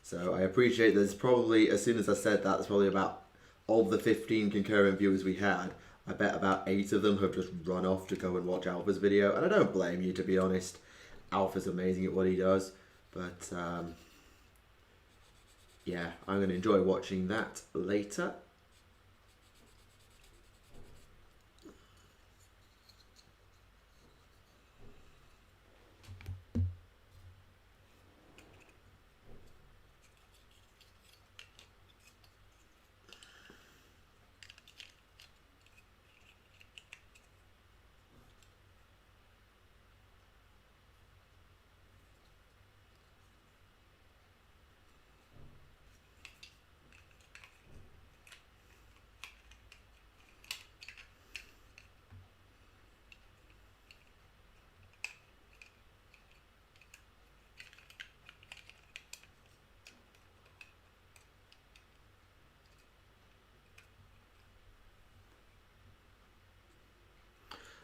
So I appreciate there's probably, as soon as I said that, there's probably about, of the 15 concurrent viewers we had, I bet about 8 of them have just run off to go and watch Alpha's video. And I don't blame you, to be honest. Alpha's amazing at what he does. But, yeah, I'm going to enjoy watching that later.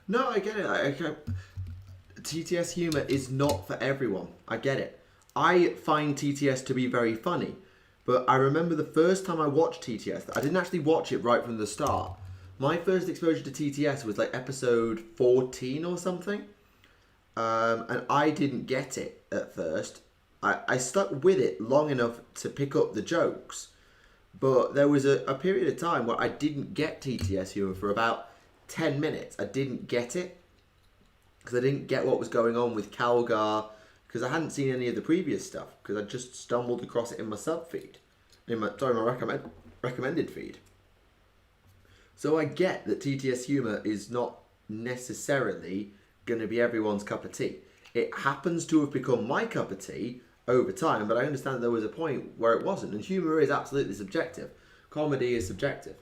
No, I get it. TTS humour is not for everyone. I get it. I find TTS to be very funny. But I remember the first time I watched TTS, I didn't actually watch it right from the start. My first exposure to TTS was like episode 14 or something. And I didn't get it at first. I stuck with it long enough to pick up the jokes. But there was a period of time where I didn't get TTS humour for about 10 minutes. I didn't get it. Because I didn't get what was going on with Calgar. Because I hadn't seen any of the previous stuff. Because I just stumbled across it in my sub feed. My recommended feed. So I get that TTS humour is not necessarily going to be everyone's cup of tea. It happens to have become my cup of tea over time, but I understand there was a point where it wasn't. And humour is absolutely subjective. Comedy is subjective.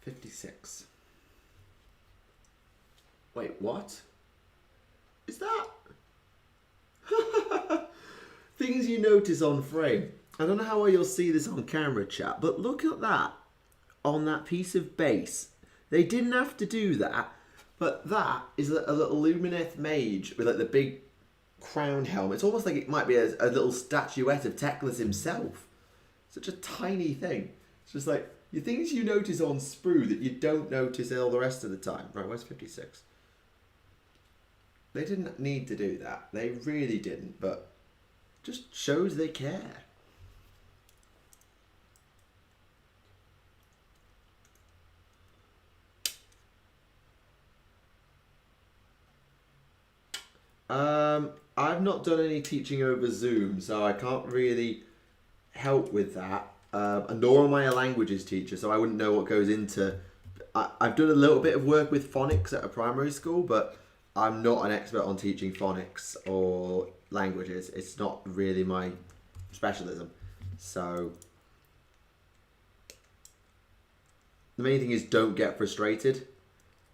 56. Wait, what? Is that? Things you notice on frame. I don't know how well you'll see this on camera, chat, but look at that on that piece of base. They didn't have to do that, but that is a little Lumineth mage with like the big crown helmet. It's almost like it might be a little statuette of Teclis himself. Such a tiny thing. It's just like the things you notice on sprue that you don't notice all the rest of the time. Right, where's 56? They didn't need to do that. They really didn't, but just shows they care. I've not done any teaching over Zoom, so I can't really help with that. Nor am I a languages teacher, so I wouldn't know what goes into... I've done a little bit of work with phonics at a primary school, but I'm not an expert on teaching phonics or languages. It's not really my specialism. So the main thing is don't get frustrated.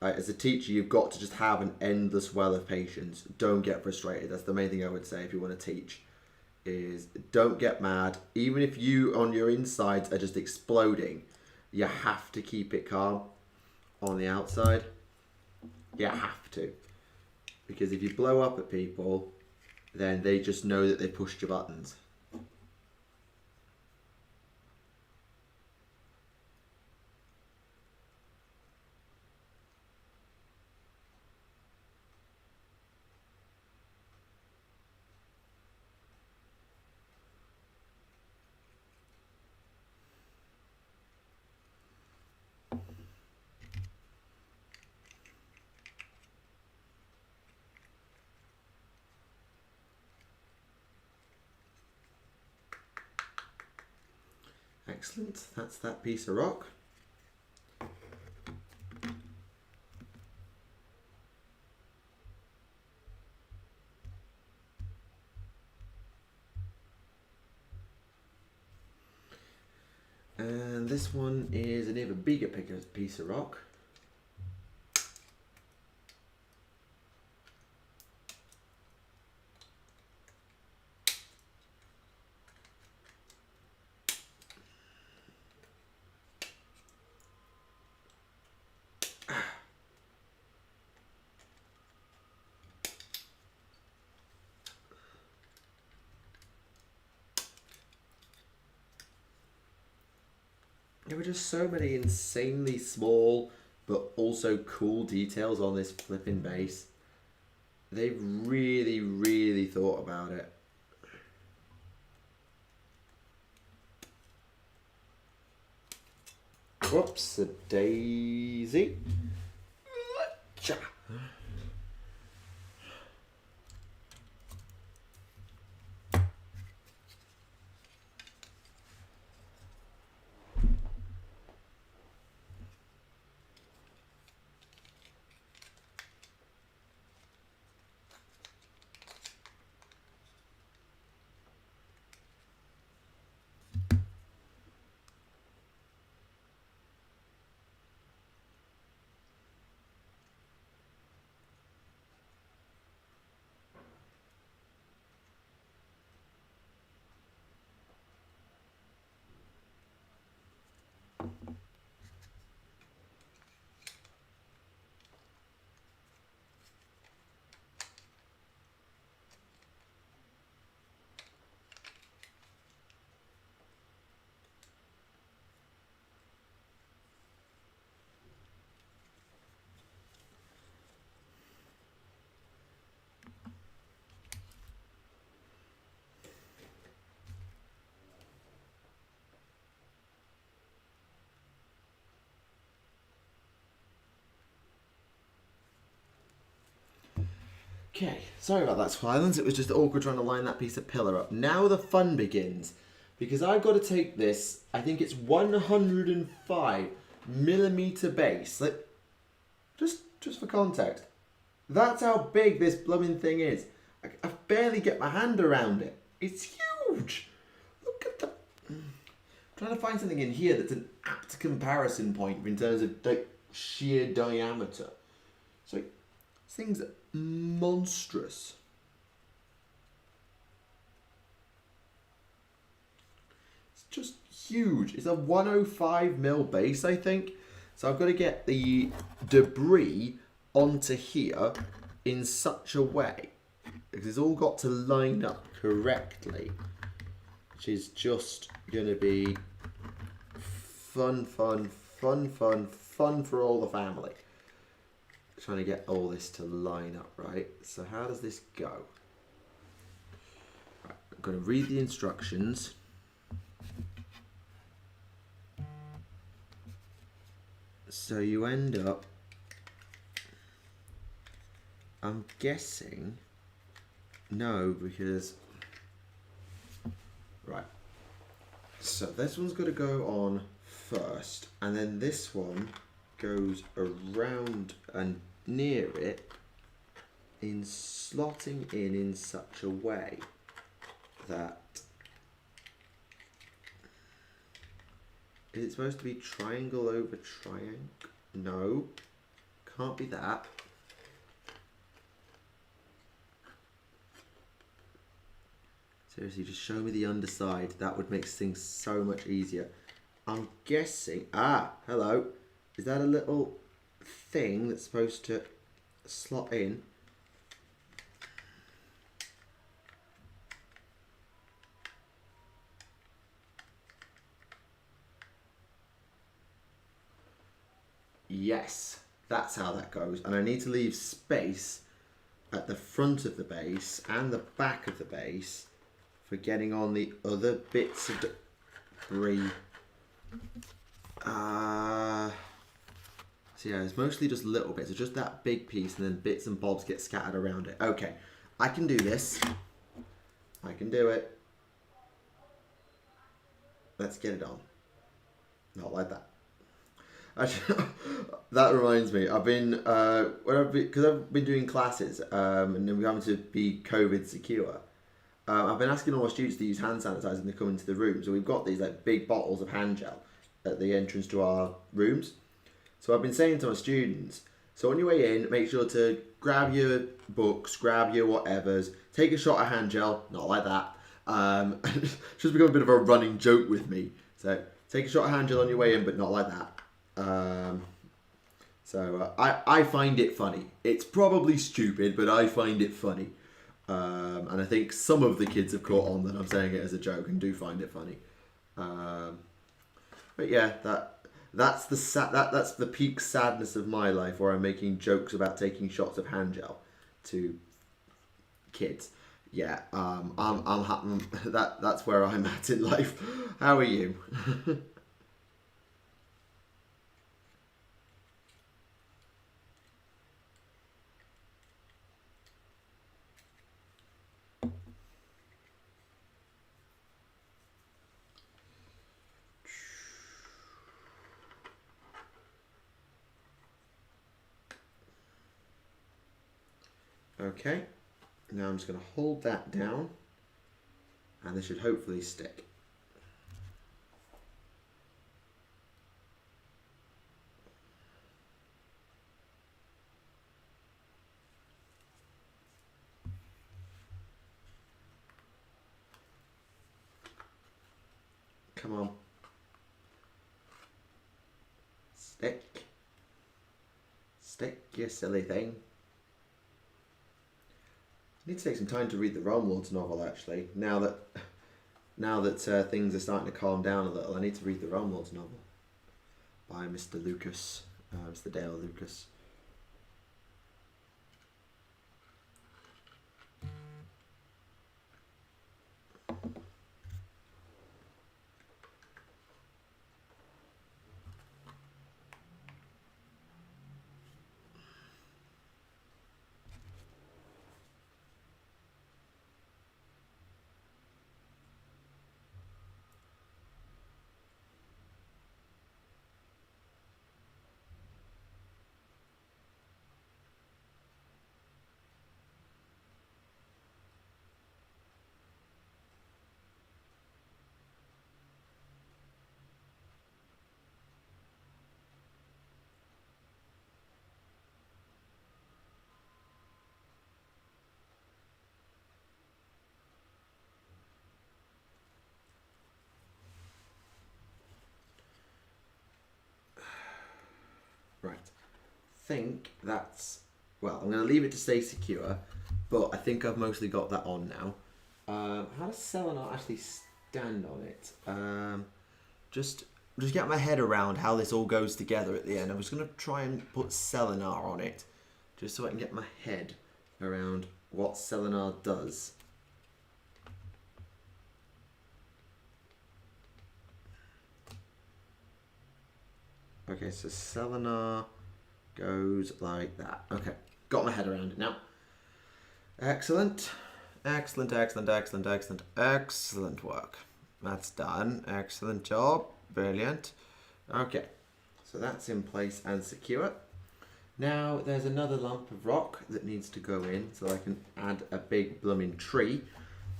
As a teacher, you've got to just have an endless well of patience. Don't get frustrated. That's the main thing I would say if you want to teach. Is don't get mad. Even if you on your insides are just exploding, you have to keep it calm on the outside. You have to. Because if you blow up at people, then they just know that they pushed your buttons. Excellent, that's that piece of rock. And this one is an even bigger piece of rock. There were just so many insanely small but also cool details on this flipping base. They've really, really thought about it. Whoops, a daisy. Okay, sorry about that, Squilens. It was just awkward trying to line that piece of pillar up. Now the fun begins, because I've got to take this, I think it's 105mm base. Like, just for context, that's how big this blooming thing is. I barely get my hand around it. It's huge. Look at the... trying to find something in here that's an apt comparison point in terms of like sheer diameter. So this thing's monstrous. It's just huge. It's a 105mm base, I think. So I've got to get the debris onto here in such a way, because it's all got to line up correctly, which is just going to be fun for all the family. Trying to get all this to line up right. So how does this go? Right, I'm going to read the instructions. So you end up, I'm guessing, no, because, right, so this one's got to go on first, and then this one goes around and near it, in slotting in such a way that, is it supposed to be triangle over triangle? No, can't be that. Seriously, just show me the underside. That would make things so much easier. I'm guessing, hello. Is that a little thing that's supposed to slot in? Yes, that's how that goes. And I need to leave space at the front of the base and the back of the base for getting on the other bits of debris. So yeah, it's mostly just little bits. It's just that big piece and then bits and bobs get scattered around it. Okay, I can do this. I can do it. Let's get it on. Not like that. Actually, that reminds me. I've been because I've been doing classes, and then we're having to be COVID secure. I've been asking all my students to use hand sanitizer when they come into the room. So we've got these like big bottles of hand gel at the entrance to our rooms. So I've been saying to my students, so on your way in, make sure to grab your books, grab your whatevers, take a shot of hand gel, not like that. It's just become a bit of a running joke with me. So take a shot of hand gel on your way in, but not like that. I find it funny. It's probably stupid, but I find it funny. And I think some of the kids have caught on that I'm saying it as a joke and do find it funny. But yeah, that's the peak sadness of my life, where I'm making jokes about taking shots of hand gel to kids. Yeah, that's where I'm at in life. How are you? Okay, now I'm just going to hold that down, and this should hopefully stick. Come on. Stick. Stick, you silly thing. I need to take some time to read the Realm Lords novel, actually. Now that things are starting to calm down a little, I need to read the Realm Lords novel by Mr. Lucas, Mr. Dale Lucas. think that's, well, I'm going to leave it to stay secure, but I think I've mostly got that on now. How does Selenar actually stand on it? Just get my head around how this all goes together at the end. I'm just going to try and put Selenar on it, just so I can get my head around what Selenar does. Okay, so Selenar goes like that. Okay, got my head around it now. Excellent. Excellent, excellent, excellent, excellent, excellent work. That's done. Excellent job. Brilliant. Okay, so that's in place and secure. Now there's another lump of rock that needs to go in so I can add a big blooming tree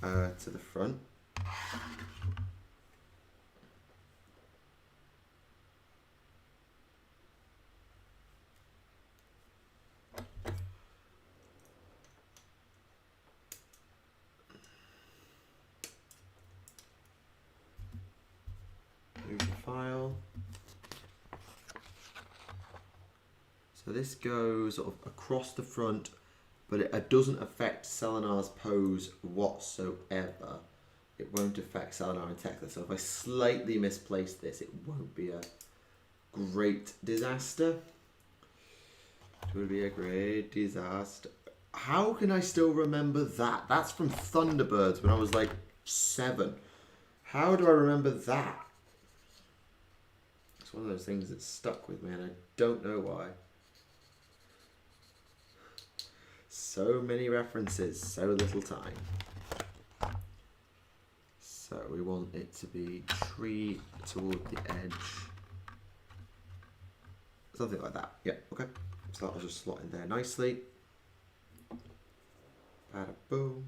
to the front. Move the file. So this goes sort of across the front, but it doesn't affect Selenar's pose whatsoever. It won't affect Selenar and Teclis. So if I slightly misplace this, it won't be a great disaster. It will be a great disaster. How can I still remember that? That's from Thunderbirds when I was like 7. How do I remember that? It's one of those things that stuck with me and I don't know why. So many references, so little time. So we want it to be tree toward the edge. Something like that. Yeah, okay. So that'll just slot in there nicely. Bada boom.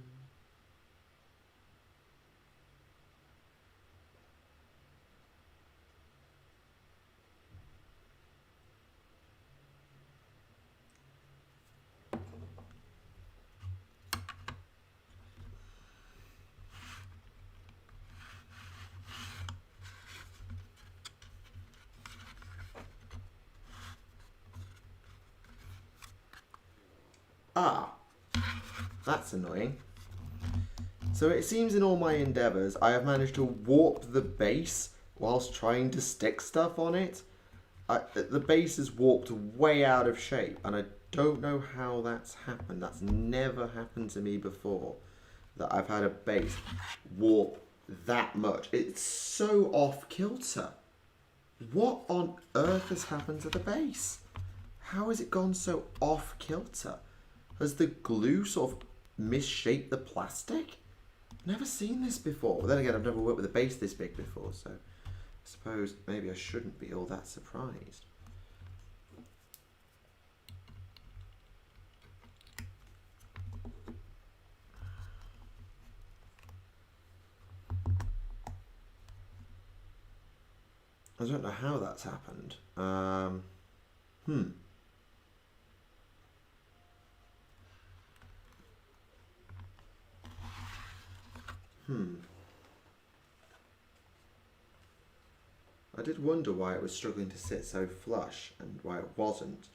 Ah, that's annoying. So it seems in all my endeavours I have managed to warp the base whilst trying to stick stuff on it. The base is warped way out of shape and I don't know how that's happened. That's never happened to me before, that I've had a base warp that much. It's so off kilter. What on earth has happened to the base? How has it gone so off kilter? Has the glue sort of misshaped the plastic? Never seen this before. But then again, I've never worked with a base this big before, so I suppose maybe I shouldn't be all that surprised. I don't know how that's happened. I did wonder why it was struggling to sit so flush and why it wasn't.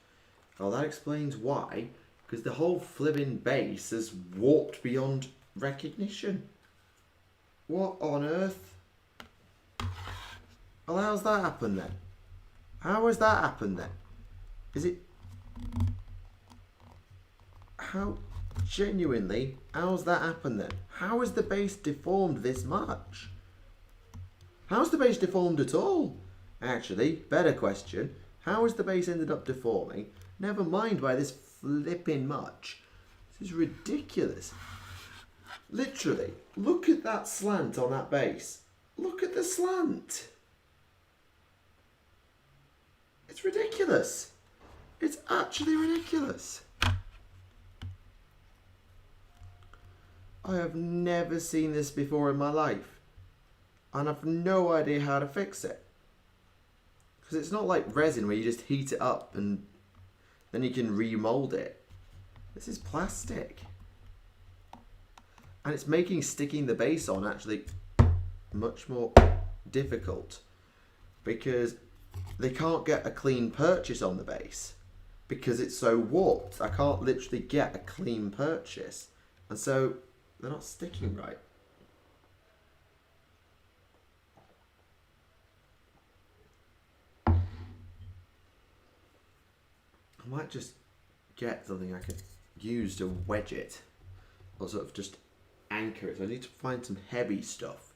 Well, that explains why, because the whole flipping base has warped beyond recognition. What on earth? Well, how's that happened then? How has that happened then? Is it... How... Genuinely, how's that happened then? How has the base deformed this much? How's the base deformed at all? Actually, better question. How has the base ended up deforming? Never mind by this flipping much. This is ridiculous. Literally, look at that slant on that base. Look at the slant. It's ridiculous. It's actually ridiculous. I have never seen this before in my life. And I've no idea how to fix it. Because it's not like resin where you just heat it up and then you can remold it. This is plastic. And it's making sticking the base on actually much more difficult. Because they can't get a clean purchase on the base. because it's so warped. I can't literally get a clean purchase. And so they're not sticking right. I might just get something I can use to wedge it. Or sort of just anchor it. So I need to find some heavy stuff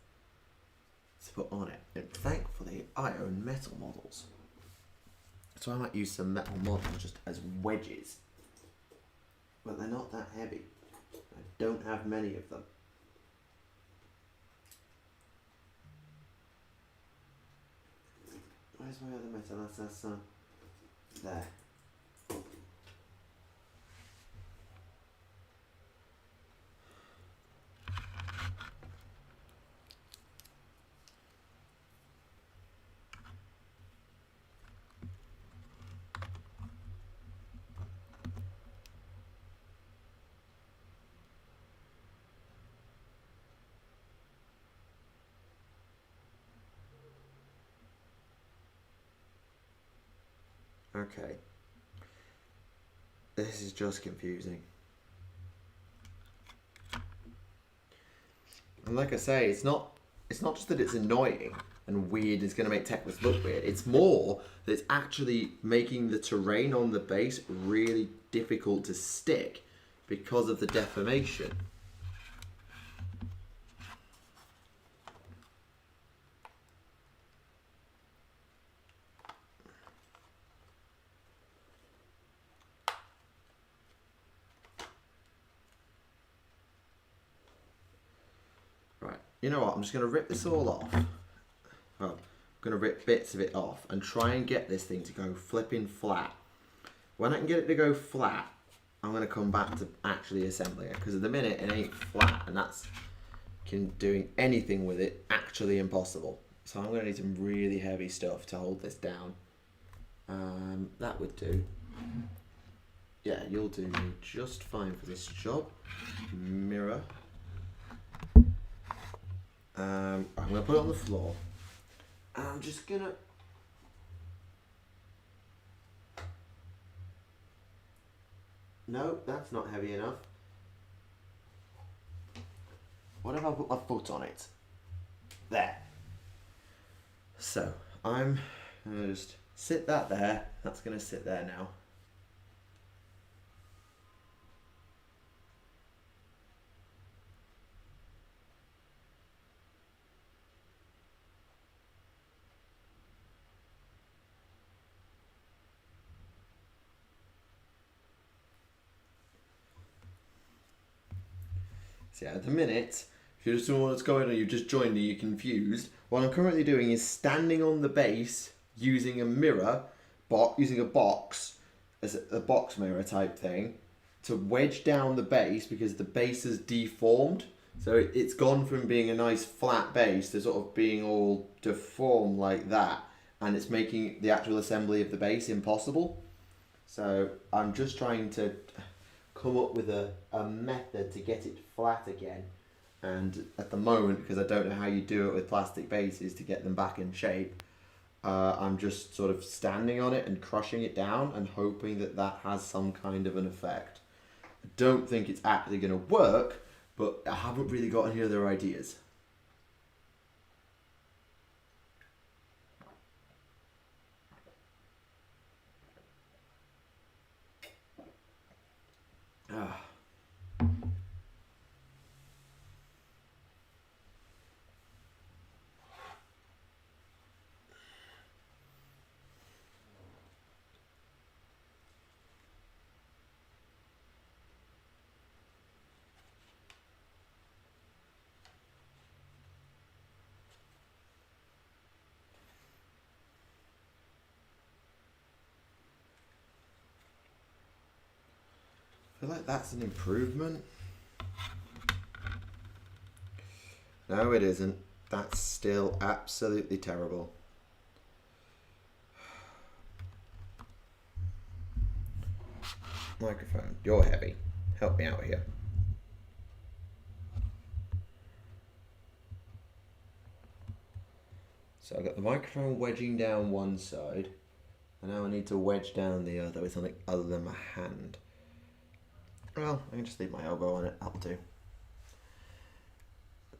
to put on it. And thankfully, I own metal models. So I might use some metal models just as wedges. But they're not that heavy. I don't have many of them. Where's my other metal? That's there. Okay. This is just confusing. And like I say, it's not just that it's annoying and weird, it's going to make Teclis look weird. It's more that it's actually making the terrain on the base really difficult to stick because of the deformation. You know what, I'm just going to rip this all off. Well, I'm going to rip bits of it off and try and get this thing to go flipping flat. When I can get it to go flat, I'm going to come back to actually assembling it. Because at the minute, it ain't flat, and that's doing anything with it actually impossible. So I'm going to need some really heavy stuff to hold this down. That would do. Yeah, you'll do me just fine for this job. Mirror. I'm going to put it on the floor. And I'm just going to... No, that's not heavy enough. What if I put my foot on it? There. So, I'm going to just sit that there. That's going to sit there now. So yeah, at the minute, if you just don't know what's going on, you've just joined and you're confused, what I'm currently doing is standing on the base using a mirror, using a box, as a box mirror type thing, to wedge down the base because the base is deformed. So it's gone from being a nice flat base to sort of being all deformed like that, and it's making the actual assembly of the base impossible. So I'm just trying to come up with a method to get it flat again, and at the moment, because I don't know how you do it with plastic bases to get them back in shape, I'm just sort of standing on it and crushing it down and hoping that that has some kind of an effect. I don't think it's actually going to work, but I haven't really got any other ideas. Ah. I feel like that's an improvement. No, it isn't. That's still absolutely terrible. Microphone, you're heavy. Help me out here. So I've got the microphone wedging down one side, And now I need to wedge down the other with something other than my hand. Well, I can just leave my elbow on it. That'll do.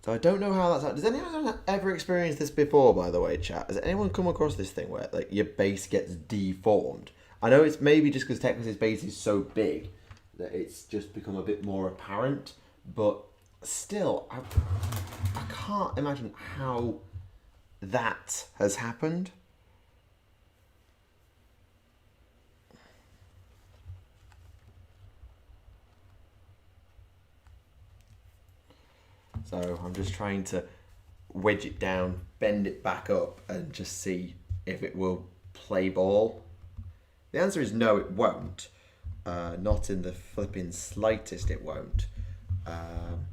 So I don't know how that's... Does anyone ever experience this before, by the way, chat? Has anyone come across this thing where like your base gets deformed? I know it's maybe just because Teclis' base is so big that it's just become a bit more apparent, but still, I can't imagine how that has happened. So I'm just trying to wedge it down, bend it back up, and just see if it will play ball. The answer is no, it won't. Not in the flipping slightest, it won't. And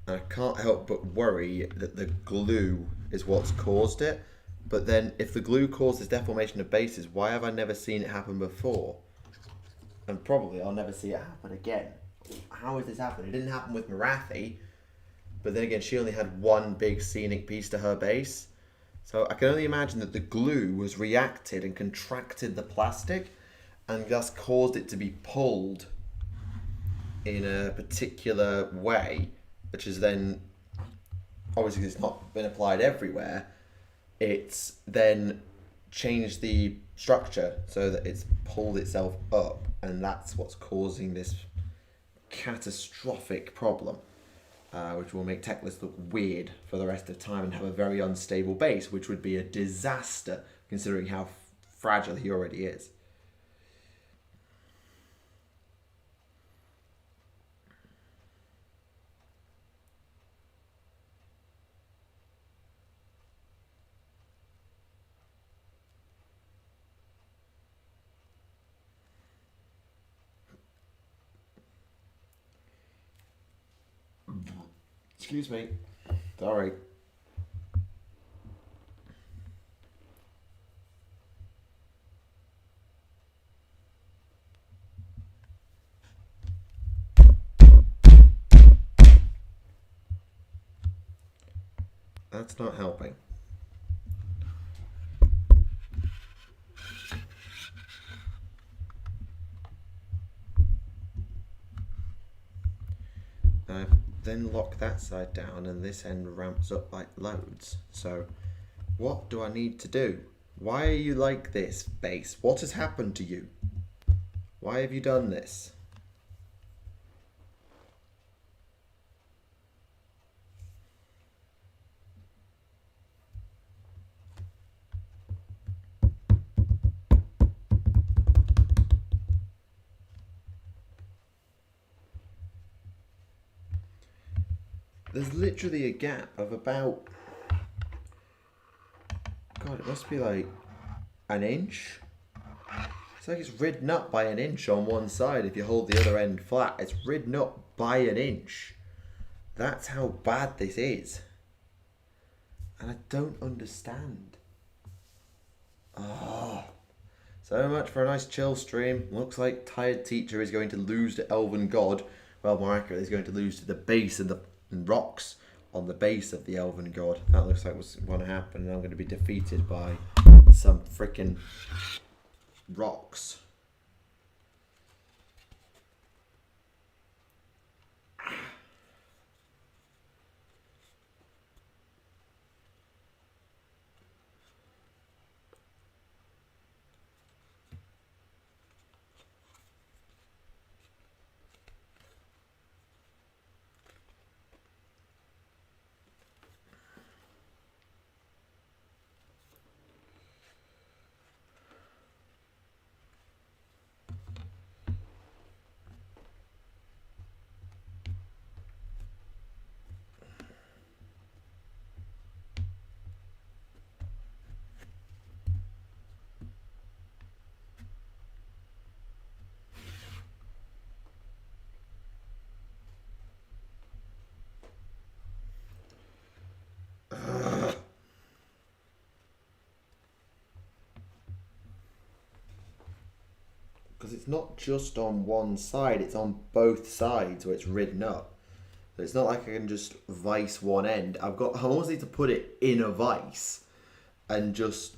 I can't help but worry that the glue is what's caused it. But then, if the glue causes deformation of bases, why have I never seen it happen before? And probably I'll never see it happen again. How has this happened? It didn't happen with Marathi. But then again, she only had one big scenic piece to her base. So I can only imagine that the glue was reacted and contracted the plastic and thus caused it to be pulled in a particular way, which is then, obviously it's not been applied everywhere, it's then changed the structure so that it's pulled itself up, and that's what's causing this catastrophic problem. Which will make Teclis look weird for the rest of time and have a very unstable base, which would be a disaster considering how fragile he already is. Excuse me. Sorry. That's not helping. Then lock that side down and this end ramps up like loads. So what do I need to do? Why are you like this, base? What has happened to you? Why have you done this? There's literally a gap of about, God, it must be like an inch. It's like it's ridden up by an inch on one side. If you hold the other end flat, it's ridden up by an inch. That's how bad this is. And I don't understand. Oh, so much for a nice chill stream. Looks like Tired Teacher is going to lose to Aelven God. Well, more accurately, he's going to lose to the base and the rocks on the base of the Aelven God. That looks like what's going to happen, and I'm going to be defeated by some freaking rocks. Because it's not just on one side, it's on both sides where it's ridden up. So it's not like I can just vice one end. I almost need to put it in a vice and just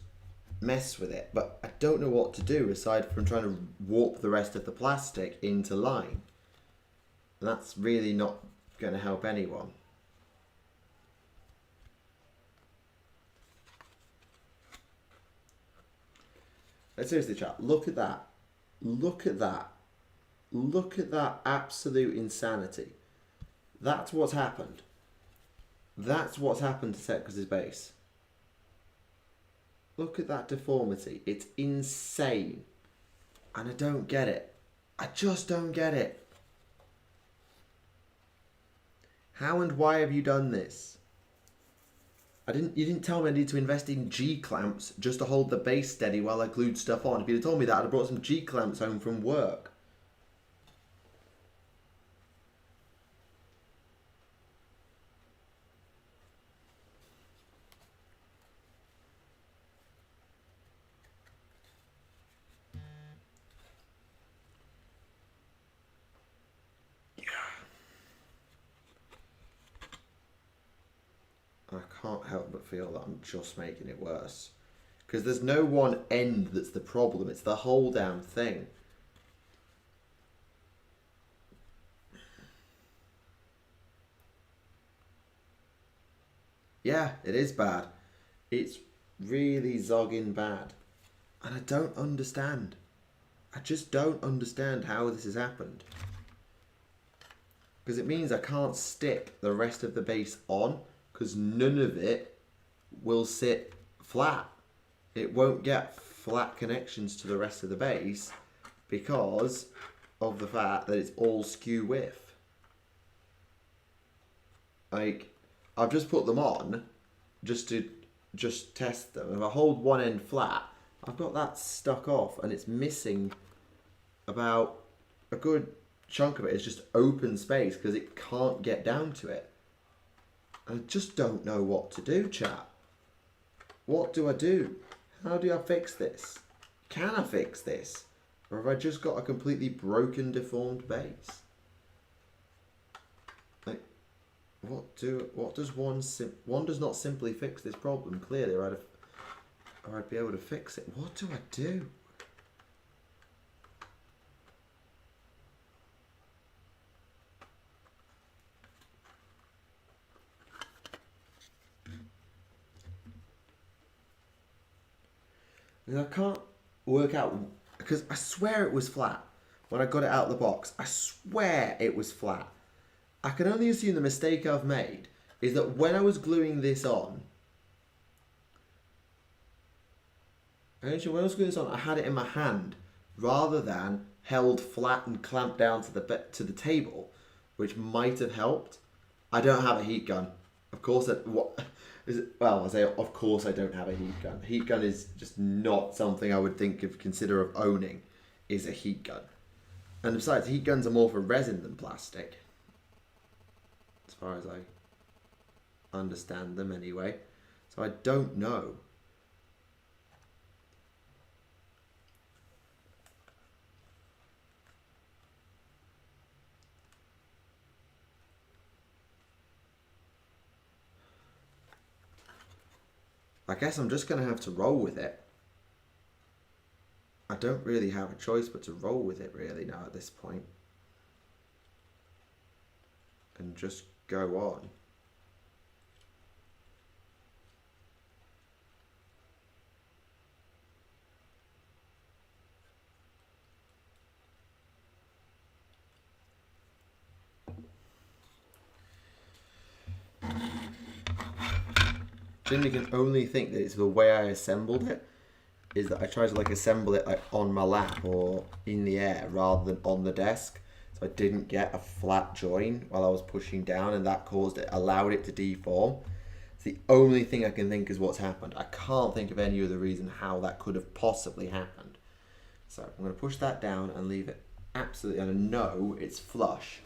mess with it, but I don't know what to do aside from trying to warp the rest of the plastic into line. And that's really not going to help anyone. But seriously, chat, look at that. Look at that. Look at that absolute insanity. That's what's happened. That's what's happened to Teclis' base. Look at that deformity. It's insane. And I don't get it. I just don't get it. How and why have you done this? You didn't tell me I need to invest in G-clamps just to hold the base steady while I glued stuff on. If you'd have told me that, I'd have brought some G-clamps home from work. I can't help but feel that I'm just making it worse. Because there's no one end that's the problem. It's the whole damn thing. Yeah, it is bad. It's really zogging bad. And I don't understand. I just don't understand how this has happened. Because it means I can't stick the rest of the base on. Because none of it will sit flat. It won't get flat connections to the rest of the base because of the fact that it's all skew width. Like, I've just put them on just to test them. If I hold one end flat, I've got that stuck off and it's missing about a good chunk of it. It's just open space because it can't get down to it. I just don't know what to do, chat. What do I do? How do I fix this? Can I fix this? Or have I just got a completely broken, deformed base? Like, what does one does not simply fix this problem, clearly, or I'd be able to fix it. What do I do? And I can't work out, because I swear it was flat when I got it out of the box. I swear it was flat. I can only assume the mistake I've made is that when I was gluing this on, I had it in my hand rather than held flat and clamped down to the table, which might have helped. I don't have a heat gun. Of course, well, I say, of course I don't have a heat gun. A heat gun is just not something I would consider of owning, is a heat gun. And besides, heat guns are more for resin than plastic. As far as I understand them anyway. So I don't know. I guess I'm just going to have to roll with it. I don't really have a choice but to roll with it really now at this point. And just go on. Generally can only think that it's the way I assembled it is that I tried to like assemble it like on my lap or in the air rather than on the desk, so I didn't get a flat join while I was pushing down, and that allowed it to deform. It's the only thing I can think is what's happened. I can't think of any other reason how that could have possibly happened. So I'm going to push that down and leave it absolutely, and I know it's flush.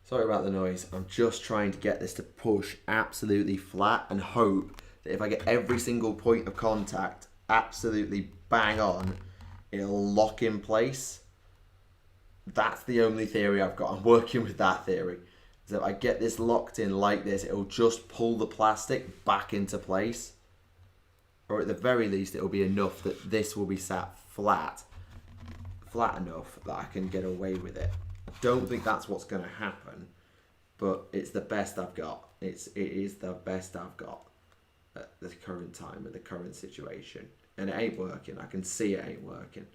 Sorry about the noise. I'm just trying to get this to push absolutely flat and hope that if I get every single point of contact absolutely bang on, it'll lock in place. That's the only theory I've got. I'm working with that theory. So if I get this locked in like this, it'll just pull the plastic back into place. Or at the very least, it'll be enough that this will be sat flat enough that I can get away with it. I don't think that's what's going to happen, but it's the best I've got. It is the best I've got at the current time, at the current situation. And it ain't working. I can see it ain't working.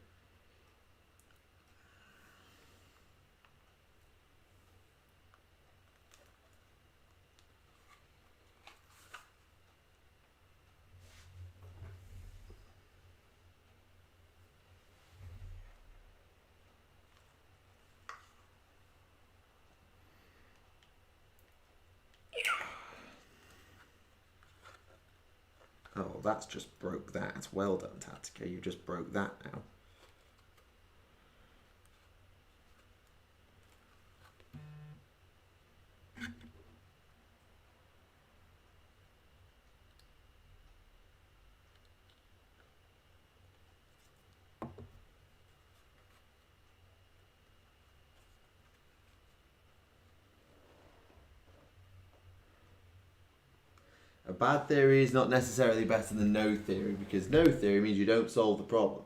Oh, that's just broke that. Well done, Tactica. You just broke that now. A bad theory is not necessarily better than no theory, because no theory means you don't solve the problem.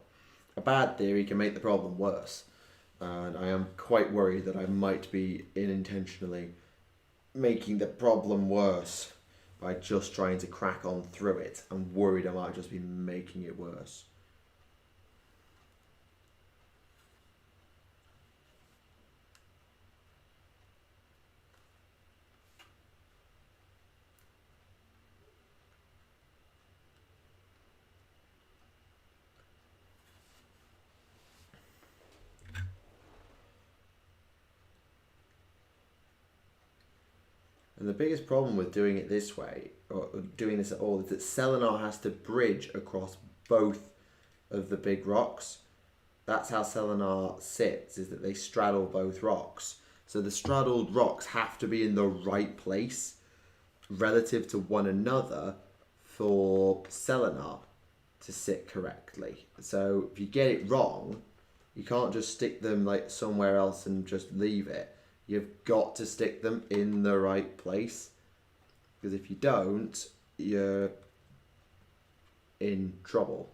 A bad theory can make the problem worse. And I am quite worried that I might be unintentionally making the problem worse by just trying to crack on through it. I'm worried I might just be making it worse. And the biggest problem with doing it this way, or doing this at all, is that Selenar has to bridge across both of the big rocks. That's how Selenar sits, is that they straddle both rocks. So the straddled rocks have to be in the right place relative to one another for Selenar to sit correctly. So if you get it wrong, you can't just stick them like somewhere else and just leave it. You've got to stick them in the right place, because if you don't, you're in trouble.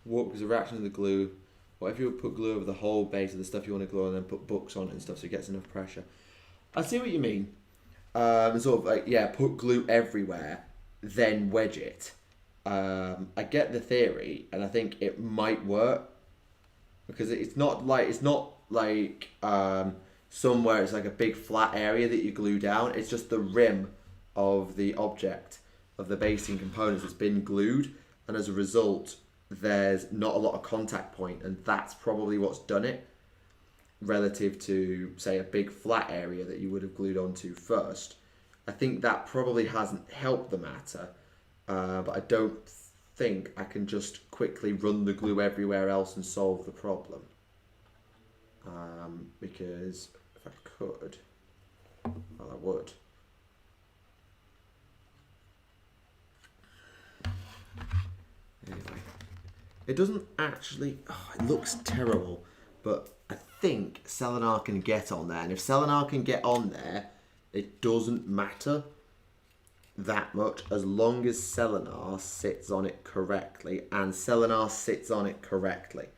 What was the reaction of the glue? What if you would put glue over the whole base of the stuff you want to glue and then put books on it and stuff so it gets enough pressure? I see what you mean. Sort of like, yeah, put glue everywhere, then wedge it. I get the theory, and I think it might work, because it's not like somewhere it's like a big flat area that you glue down. It's just the rim of the object, of the basing components that's been glued, and as a result there's not a lot of contact point, and that's probably what's done it, relative to, say, a big flat area that you would have glued onto first. I think that probably hasn't helped the matter, but I don't think I can just quickly run the glue everywhere else and solve the problem. Because if I could, well, I would. Anyway. It doesn't actually... Oh, it looks terrible, but I think Selenar can get on there. And if Selenar can get on there, it doesn't matter that much as long as Selenar sits on it correctly, and Selenar sits on it correctly.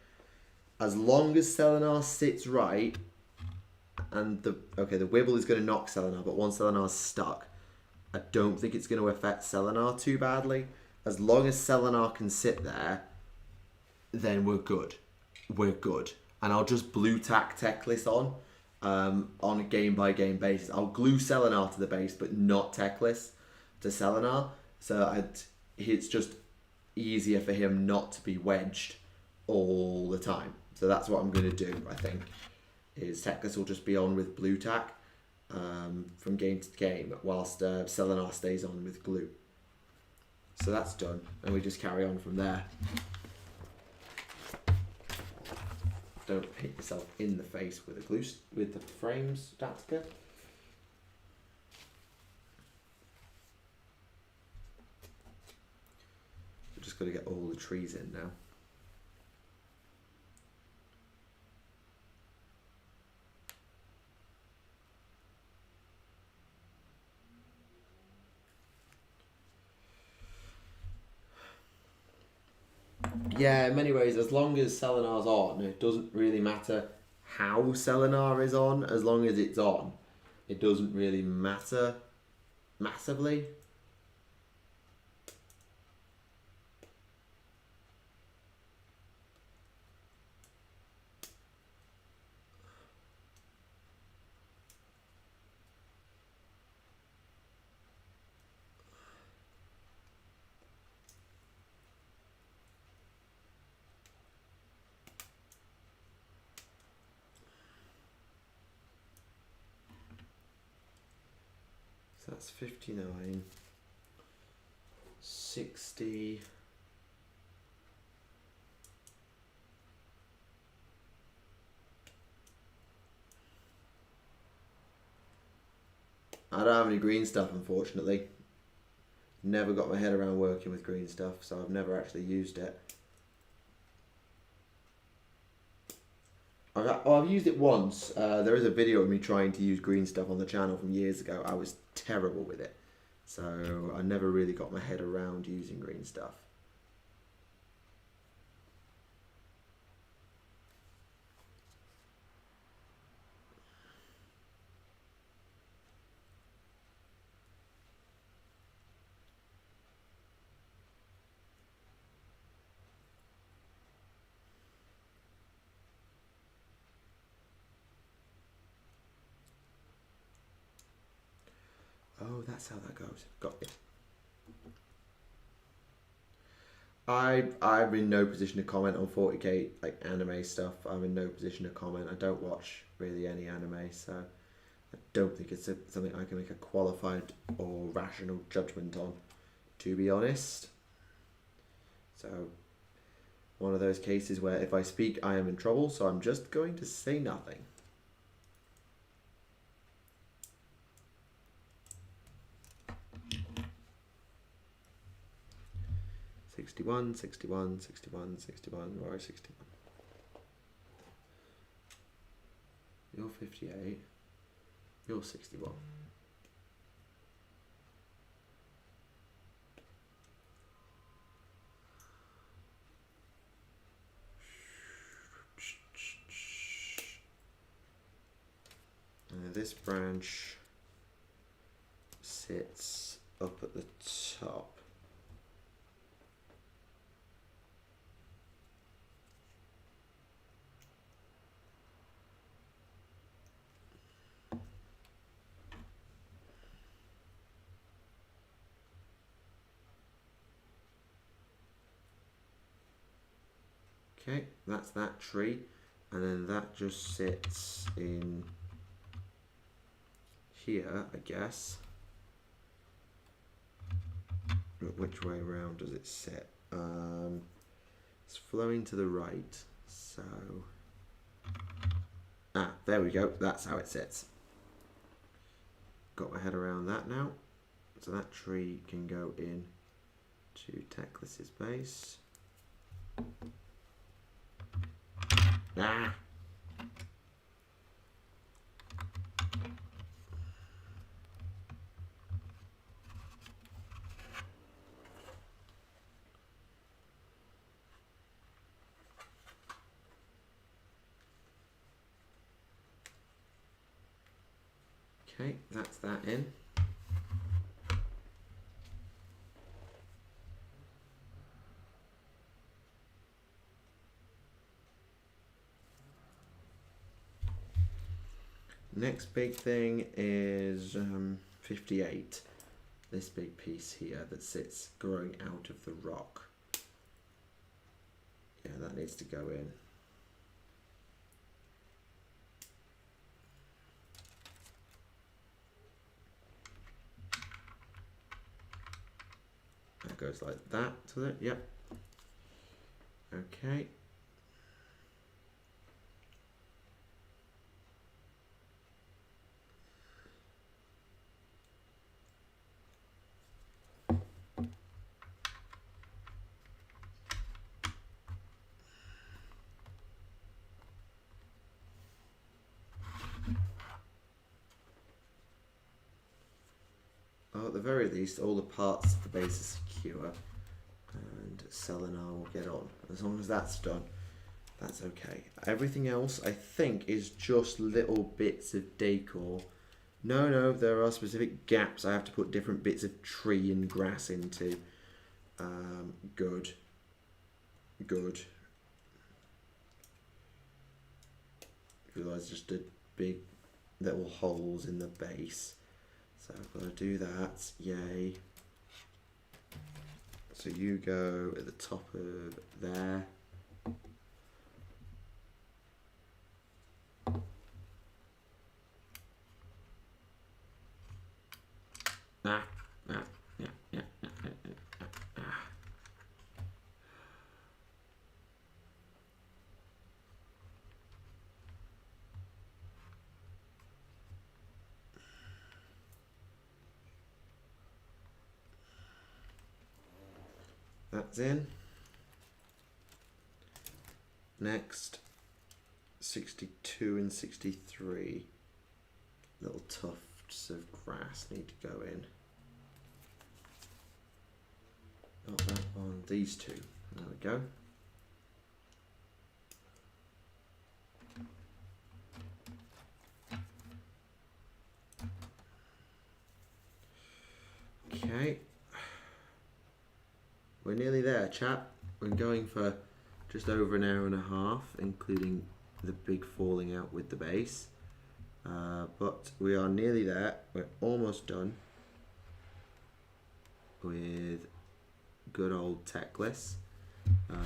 As long as Selenar sits right, and the wibble is going to knock Selenar, but once Selenar's stuck, I don't think it's going to affect Selenar too badly. As long as Selenar can sit there, then we're good. We're good. And I'll just blue tack Teclis on a game by game basis. I'll glue Selenar to the base, but not Teclis to Selenar. So it's just easier for him not to be wedged all the time. So that's what I'm going to do, I think. is Teclis will just be on with blue tack from game to game, whilst Selenar stays on with glue. So that's done, and we just carry on from there. Don't hit yourself in the face with with the frames, Tactica. We're just got to get all the trees in now. Yeah, in many ways, as long as Selenar's on, it doesn't really matter how Selenar is on, as long as it's on. It doesn't really matter massively. So that's 59, 60. I don't have any green stuff, unfortunately. Never got my head around working with green stuff, so I've never actually used it. I've used it once. There is a video of me trying to use green stuff on the channel from years ago. I was terrible with it. So I never really got my head around using green stuff. Oh, that's how that goes. Got it. I'm in no position to comment on 40k like anime stuff. I'm in no position to comment. I don't watch really any anime, so I don't think it's something I can make a qualified or rational judgment on, to be honest. So one of those cases where if I speak, I am in trouble, so I'm just going to say nothing. Sixty-one, 61, 61, 61, or 61. You're 58. You're 61. This branch sits up at the top. Okay, that's that tree, and then that just sits in here, I guess. But which way around does it sit? It's flowing to the right, so... Ah, there we go, that's how it sits. Got my head around that now. So that tree can go in to Teclis's base. Ah! Okay, that's that in. Next big thing is 58. This big piece here that sits growing out of the rock. Yeah, that needs to go in. That goes like that, does it? Yep. Okay. Oh, at the very least, all the parts of the base are secure, and Selenar will get on. As long as that's done, that's okay. Everything else, I think, is just little bits of decor. No, there are specific gaps I have to put different bits of tree and grass into. Good. Realize just a big little holes in the base. So I've got to do that. Yay. So you go at the top of there. That's in. Next, 62 and 63. Little tufts of grass need to go in. Not that one, these two. There we go. Okay. We're nearly there, chap. We're going for just over an hour and a half, including the big falling out with the base. But we are nearly there. We're almost done with good old Teclis. To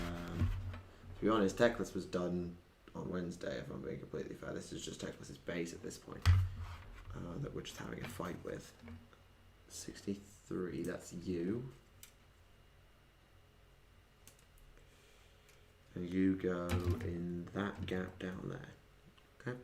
be honest, Teclis was done on Wednesday, if I'm being completely fair. This is just Teclis' base at this point that we're just having a fight with. 63, that's you. And you go in that gap down there. Okay.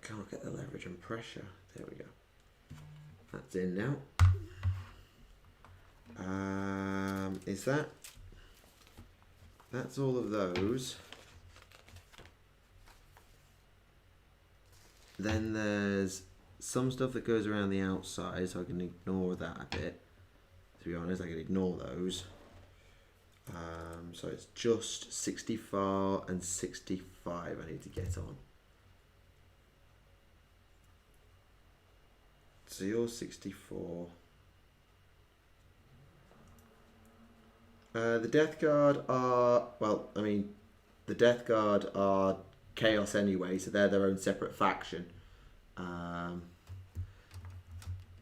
Can't get the leverage and pressure. There we go. That's in now. Is that's all of those. Then there's some stuff that goes around the outside, so I can ignore that a bit. To be honest, I can ignore those. So it's just 64 and 65 I need to get on. So you're 64. The Death Guard are, well, I mean, the Death Guard are Chaos anyway, so they're their own separate faction.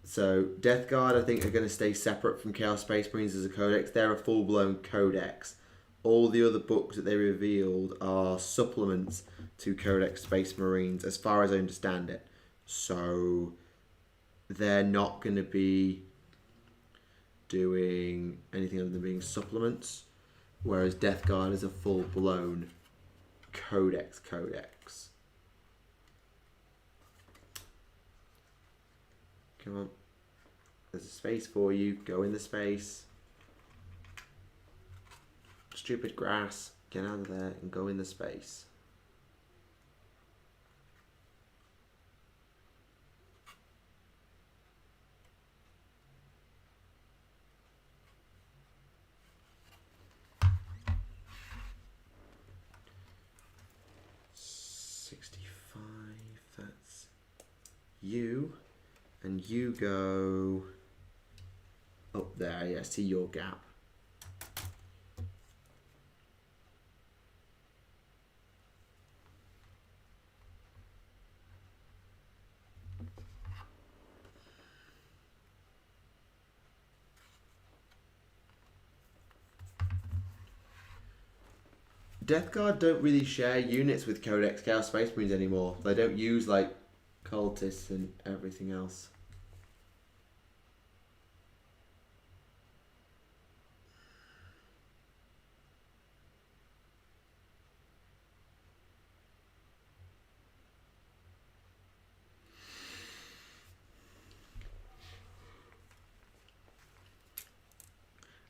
So Death Guard, I think, are going to stay separate from Chaos Space Marines as a codex. They're a full-blown codex. All the other books that they revealed are supplements to Codex Space Marines, as far as I understand it. So they're not going to be doing anything other than being supplements, whereas Death Guard is a full-blown codex. Come on. There's a space for you. Go in the space. Stupid grass. Get out of there and go in the space. That's you, and you go up there. Yeah, see your gap. Death Guard don't really share units with Codex Chaos Space Marines anymore. They don't use like cultists and everything else.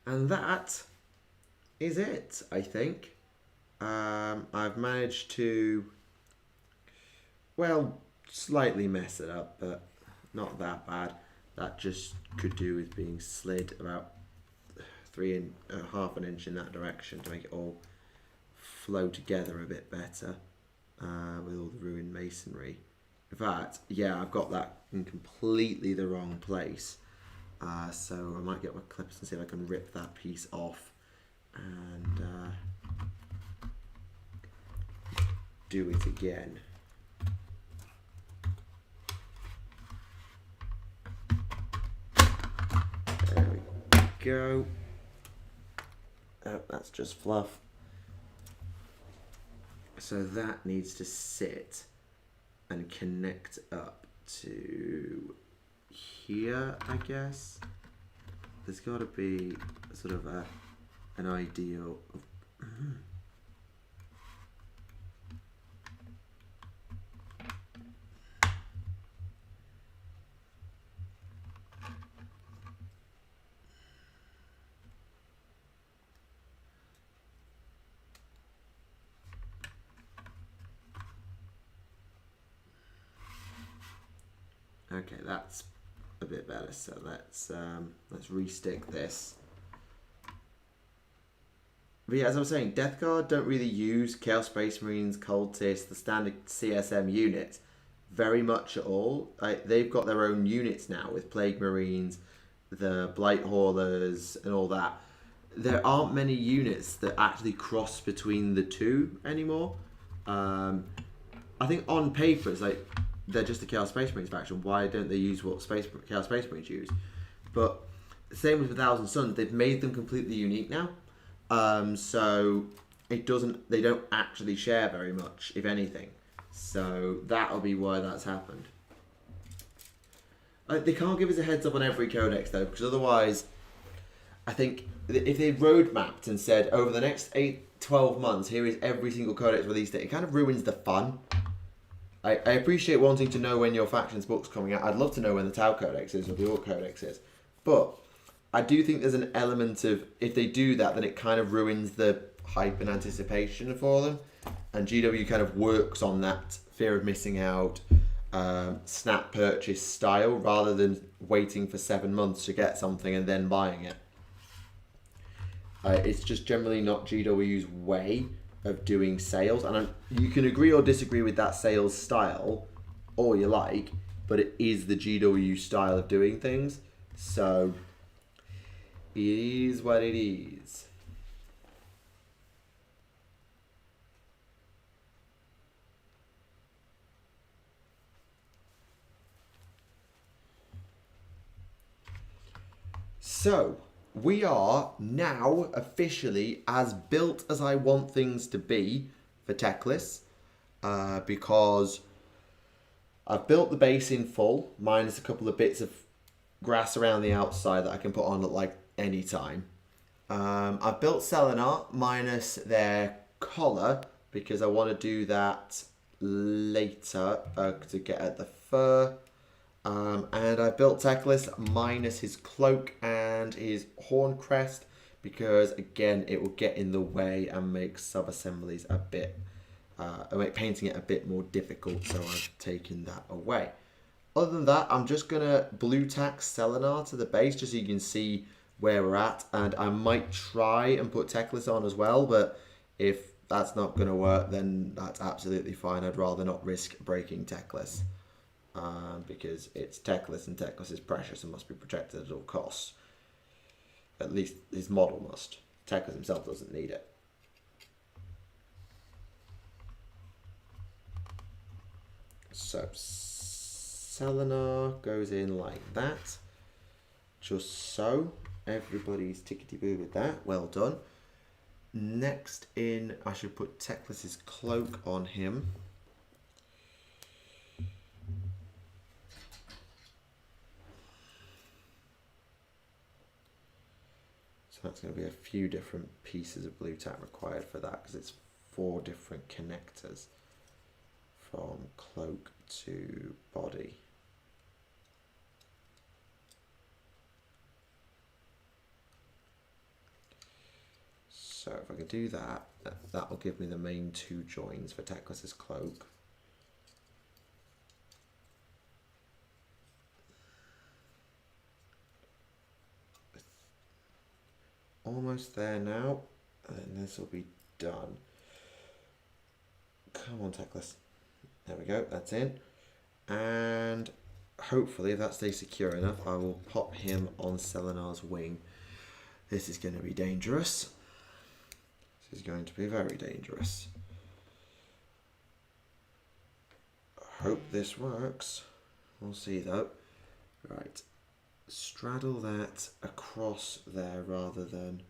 And that is it, I think. I've managed to, well, slightly mess it up, but not that bad. That just could do with being slid about half an inch in that direction to make it all flow together a bit better with all the ruined masonry. In fact, yeah, I've got that in completely the wrong place. So I might get my clippers and see if I can rip that piece off and do it again. There we go. Oh, that's just fluff. So that needs to sit and connect up to here, I guess. There's got to be sort of an ideal of okay, that's a bit better. So let's restick this. But yeah, as I was saying, Death Guard don't really use Chaos Space Marines, Cultists, the standard CSM units very much at all. They've got their own units now with Plague Marines, the Blight Haulers, and all that. There aren't many units that actually cross between the two anymore. I think on paper it's like they're just the Chaos Space Marines faction. Why don't they use what Chaos Space Marines use? But same with Thousand Suns, they've made them completely unique now. So they don't actually share very much, if anything. So that'll be why that's happened. They can't give us a heads up on every codex though, because otherwise, I think if they roadmapped and said over the next 12 months, here is every single codex release date, it kind of ruins the fun. I appreciate wanting to know when your faction's book's coming out. I'd love to know when the Tau Codex is or the Orc Codex is. But I do think there's an element of, if they do that, then it kind of ruins the hype and anticipation for them. And GW kind of works on that fear of missing out, snap purchase style, rather than waiting for 7 months to get something and then buying it. It's just generally not GW's way of doing sales, and you can agree or disagree with that sales style all you like, but it is the GW style of doing things, so it is what it is. So we are now officially as built as I want things to be for Teclis, because I've built the base in full, minus a couple of bits of grass around the outside that I can put on at like any time. I've built Selenar minus their collar because I want to do that later to get at the fur. And I built Teclis minus his cloak and his horn crest because again it will get in the way and make sub-assemblies a bit, make painting it a bit more difficult, so I've taken that away. Other than that, I'm just going to blue tack Selenar to the base just so you can see where we're at, and I might try and put Teclis on as well, but if that's not going to work then that's absolutely fine. I'd rather not risk breaking Teclis. Because it's Teclis and Teclis is precious and must be protected at all costs. At least his model must. Teclis himself doesn't need it. So Selenar goes in like that. Just so. Everybody's tickety-boo with that. Well done. next in, I should put Teclis's cloak on him. So that's going to be a few different pieces of blue tack required for that, because it's 4 different connectors from cloak to body. So if I can do that, that will give me the main 2 joins for Teclis's cloak. Almost there now, and then this will be done. Come on, Teclis. There we go, that's in. And hopefully, if that stays secure enough, I will pop him on Selenar's wing. This is going to be dangerous. This is going to be very dangerous. I hope this works. We'll see though. Right. Straddle that across there rather than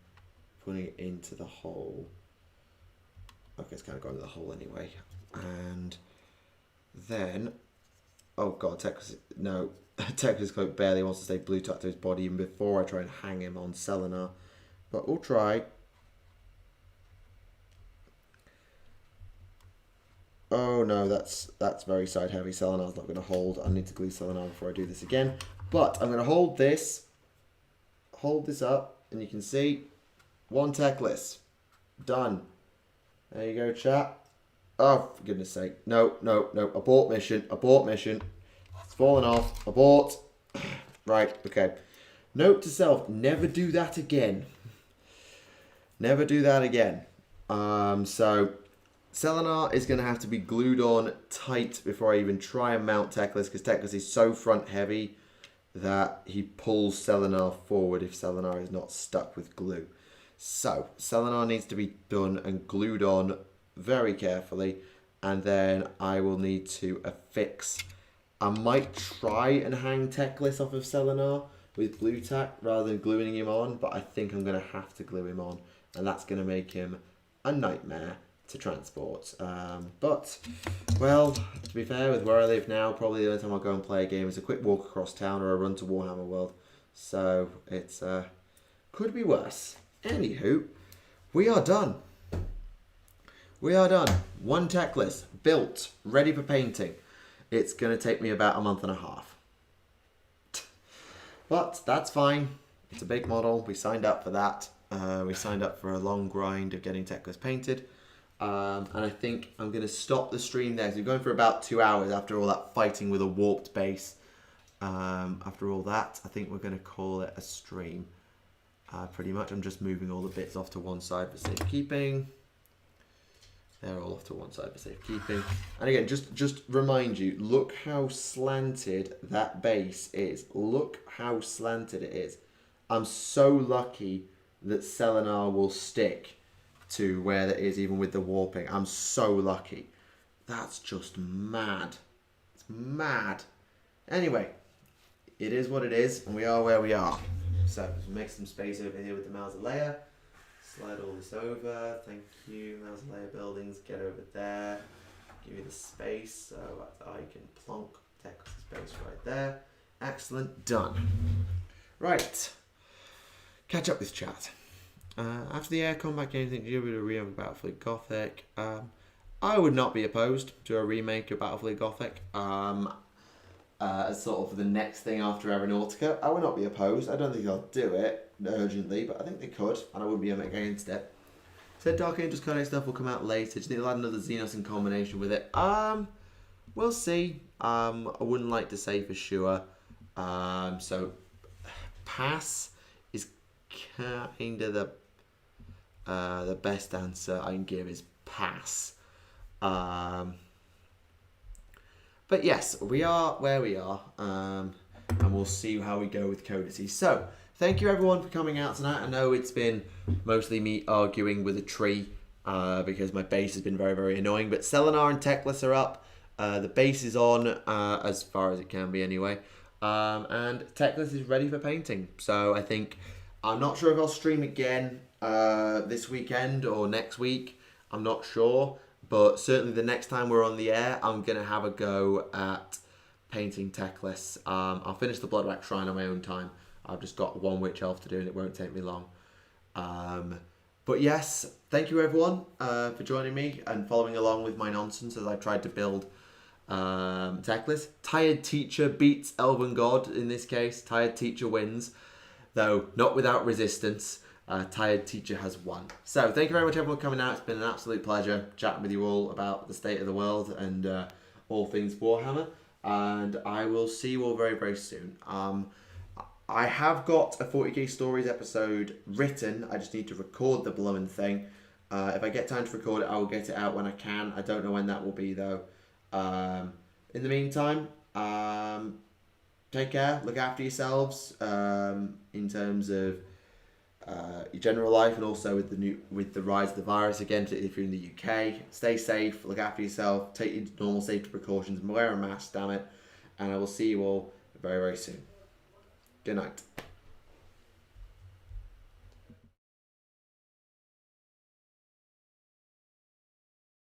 putting it into the hole. Okay, it's kind of going to the hole anyway. And then, oh god, Teclis, no, Teclis cloak barely wants to stay blue tack to his body even before I try and hang him on Selenar. But we'll try. Oh no, that's very side heavy. Selenar's not going to hold. I need to glue Selenar before I do this again. But I'm going to hold this up, and you can see 1 Teclis. Done. There you go, chat. Oh, for goodness sake. No. Abort mission. It's fallen off. Abort. Right, okay. Note to self, never do that again. Never do that again. So Selenar is going to have to be glued on tight before I even try and mount Teclis, because Teclis is so front heavy that he pulls Selenar forward if Selenar is not stuck with glue. So Selenar needs to be done and glued on very carefully, and then I will need to affix. I might try and hang Teclis off of Selenar with blue tack rather than gluing him on, but I think I'm going to have to glue him on, and that's going to make him a nightmare to transport. But, well, to be fair, with where I live now, probably the only time I'll go and play a game is a quick walk across town or a run to Warhammer World. So, it's, could be worse. Anywho, we are done. We are done. 1 Teclis, built, ready for painting. It's going to take me about a month and a half. But, that's fine. It's a big model. We signed up for that. We signed up for a long grind of getting Teclis painted. And I think I'm going to stop the stream there. So we're going for about 2 hours after all that fighting with a warped base. After all that, I think we're going to call it a stream. Pretty much. I'm just moving all the bits off to one side for safekeeping. They're all off to one side for safekeeping. And again, just remind you, look how slanted that base is. Look how slanted it is. I'm so lucky that Selenar will stick to where that is, even with the warping. I'm so lucky. That's just mad. It's mad. Anyway, it is what it is, and we are where we are. So, let's make some space over here with the Mausolea. Slide all this over. Thank you, Mausolea buildings. Get over there. Give you the space so that I can plonk Teclis' space right there. Excellent. Done. Right. Catch up with chat. After the air combat game, think you would a remake of Battlefleet Gothic? I would not be opposed to a remake of Battlefleet Gothic. As sort of the next thing after Aeronautica, I would not be opposed. I don't think they'll do it urgently, but I think they could, and I wouldn't be against it. Said Dark Angels Codex stuff will come out later. Do you think they'll add another Xenos in combination with it? We'll see. I wouldn't like to say for sure. So pass is kind of the best answer I can give is pass. But yes, we are where we are, and we'll see how we go with Codices. So, thank you everyone for coming out tonight. I know it's been mostly me arguing with a tree, because my base has been very, very annoying. But Selenar and Teclis are up. The base is on, as far as it can be anyway. And Teclis is ready for painting. So, I think, I'm not sure if I'll stream again. this weekend or next week. I'm not sure, but certainly the next time we're on the air, I'm gonna have a go at painting Teclis. I'll finish the Bloodwrack Shrine on my own time. I've just got one witch elf to do, and it won't take me long. But yes, thank you everyone for joining me and following along with my nonsense as I tried to build Teclis. Tired Teacher beats Elven God in this case. Tired Teacher wins, though not without resistance. Tired Teacher has won. So thank you very much everyone for coming out. It's been an absolute pleasure chatting with you all about the state of the world and all things Warhammer. And I will see you all very, very soon. I have got a 40k Stories episode written. I just need to record the blooming thing. If I get time to record it, I will get it out when I can. I don't know when that will be though. In the meantime, take care. Look after yourselves in terms of your general life, and also with the rise of the virus again. If you're in the UK, stay safe. Look after yourself. Take your normal safety precautions. Wear a mask. Damn it. And I will see you all very, very soon. Good night.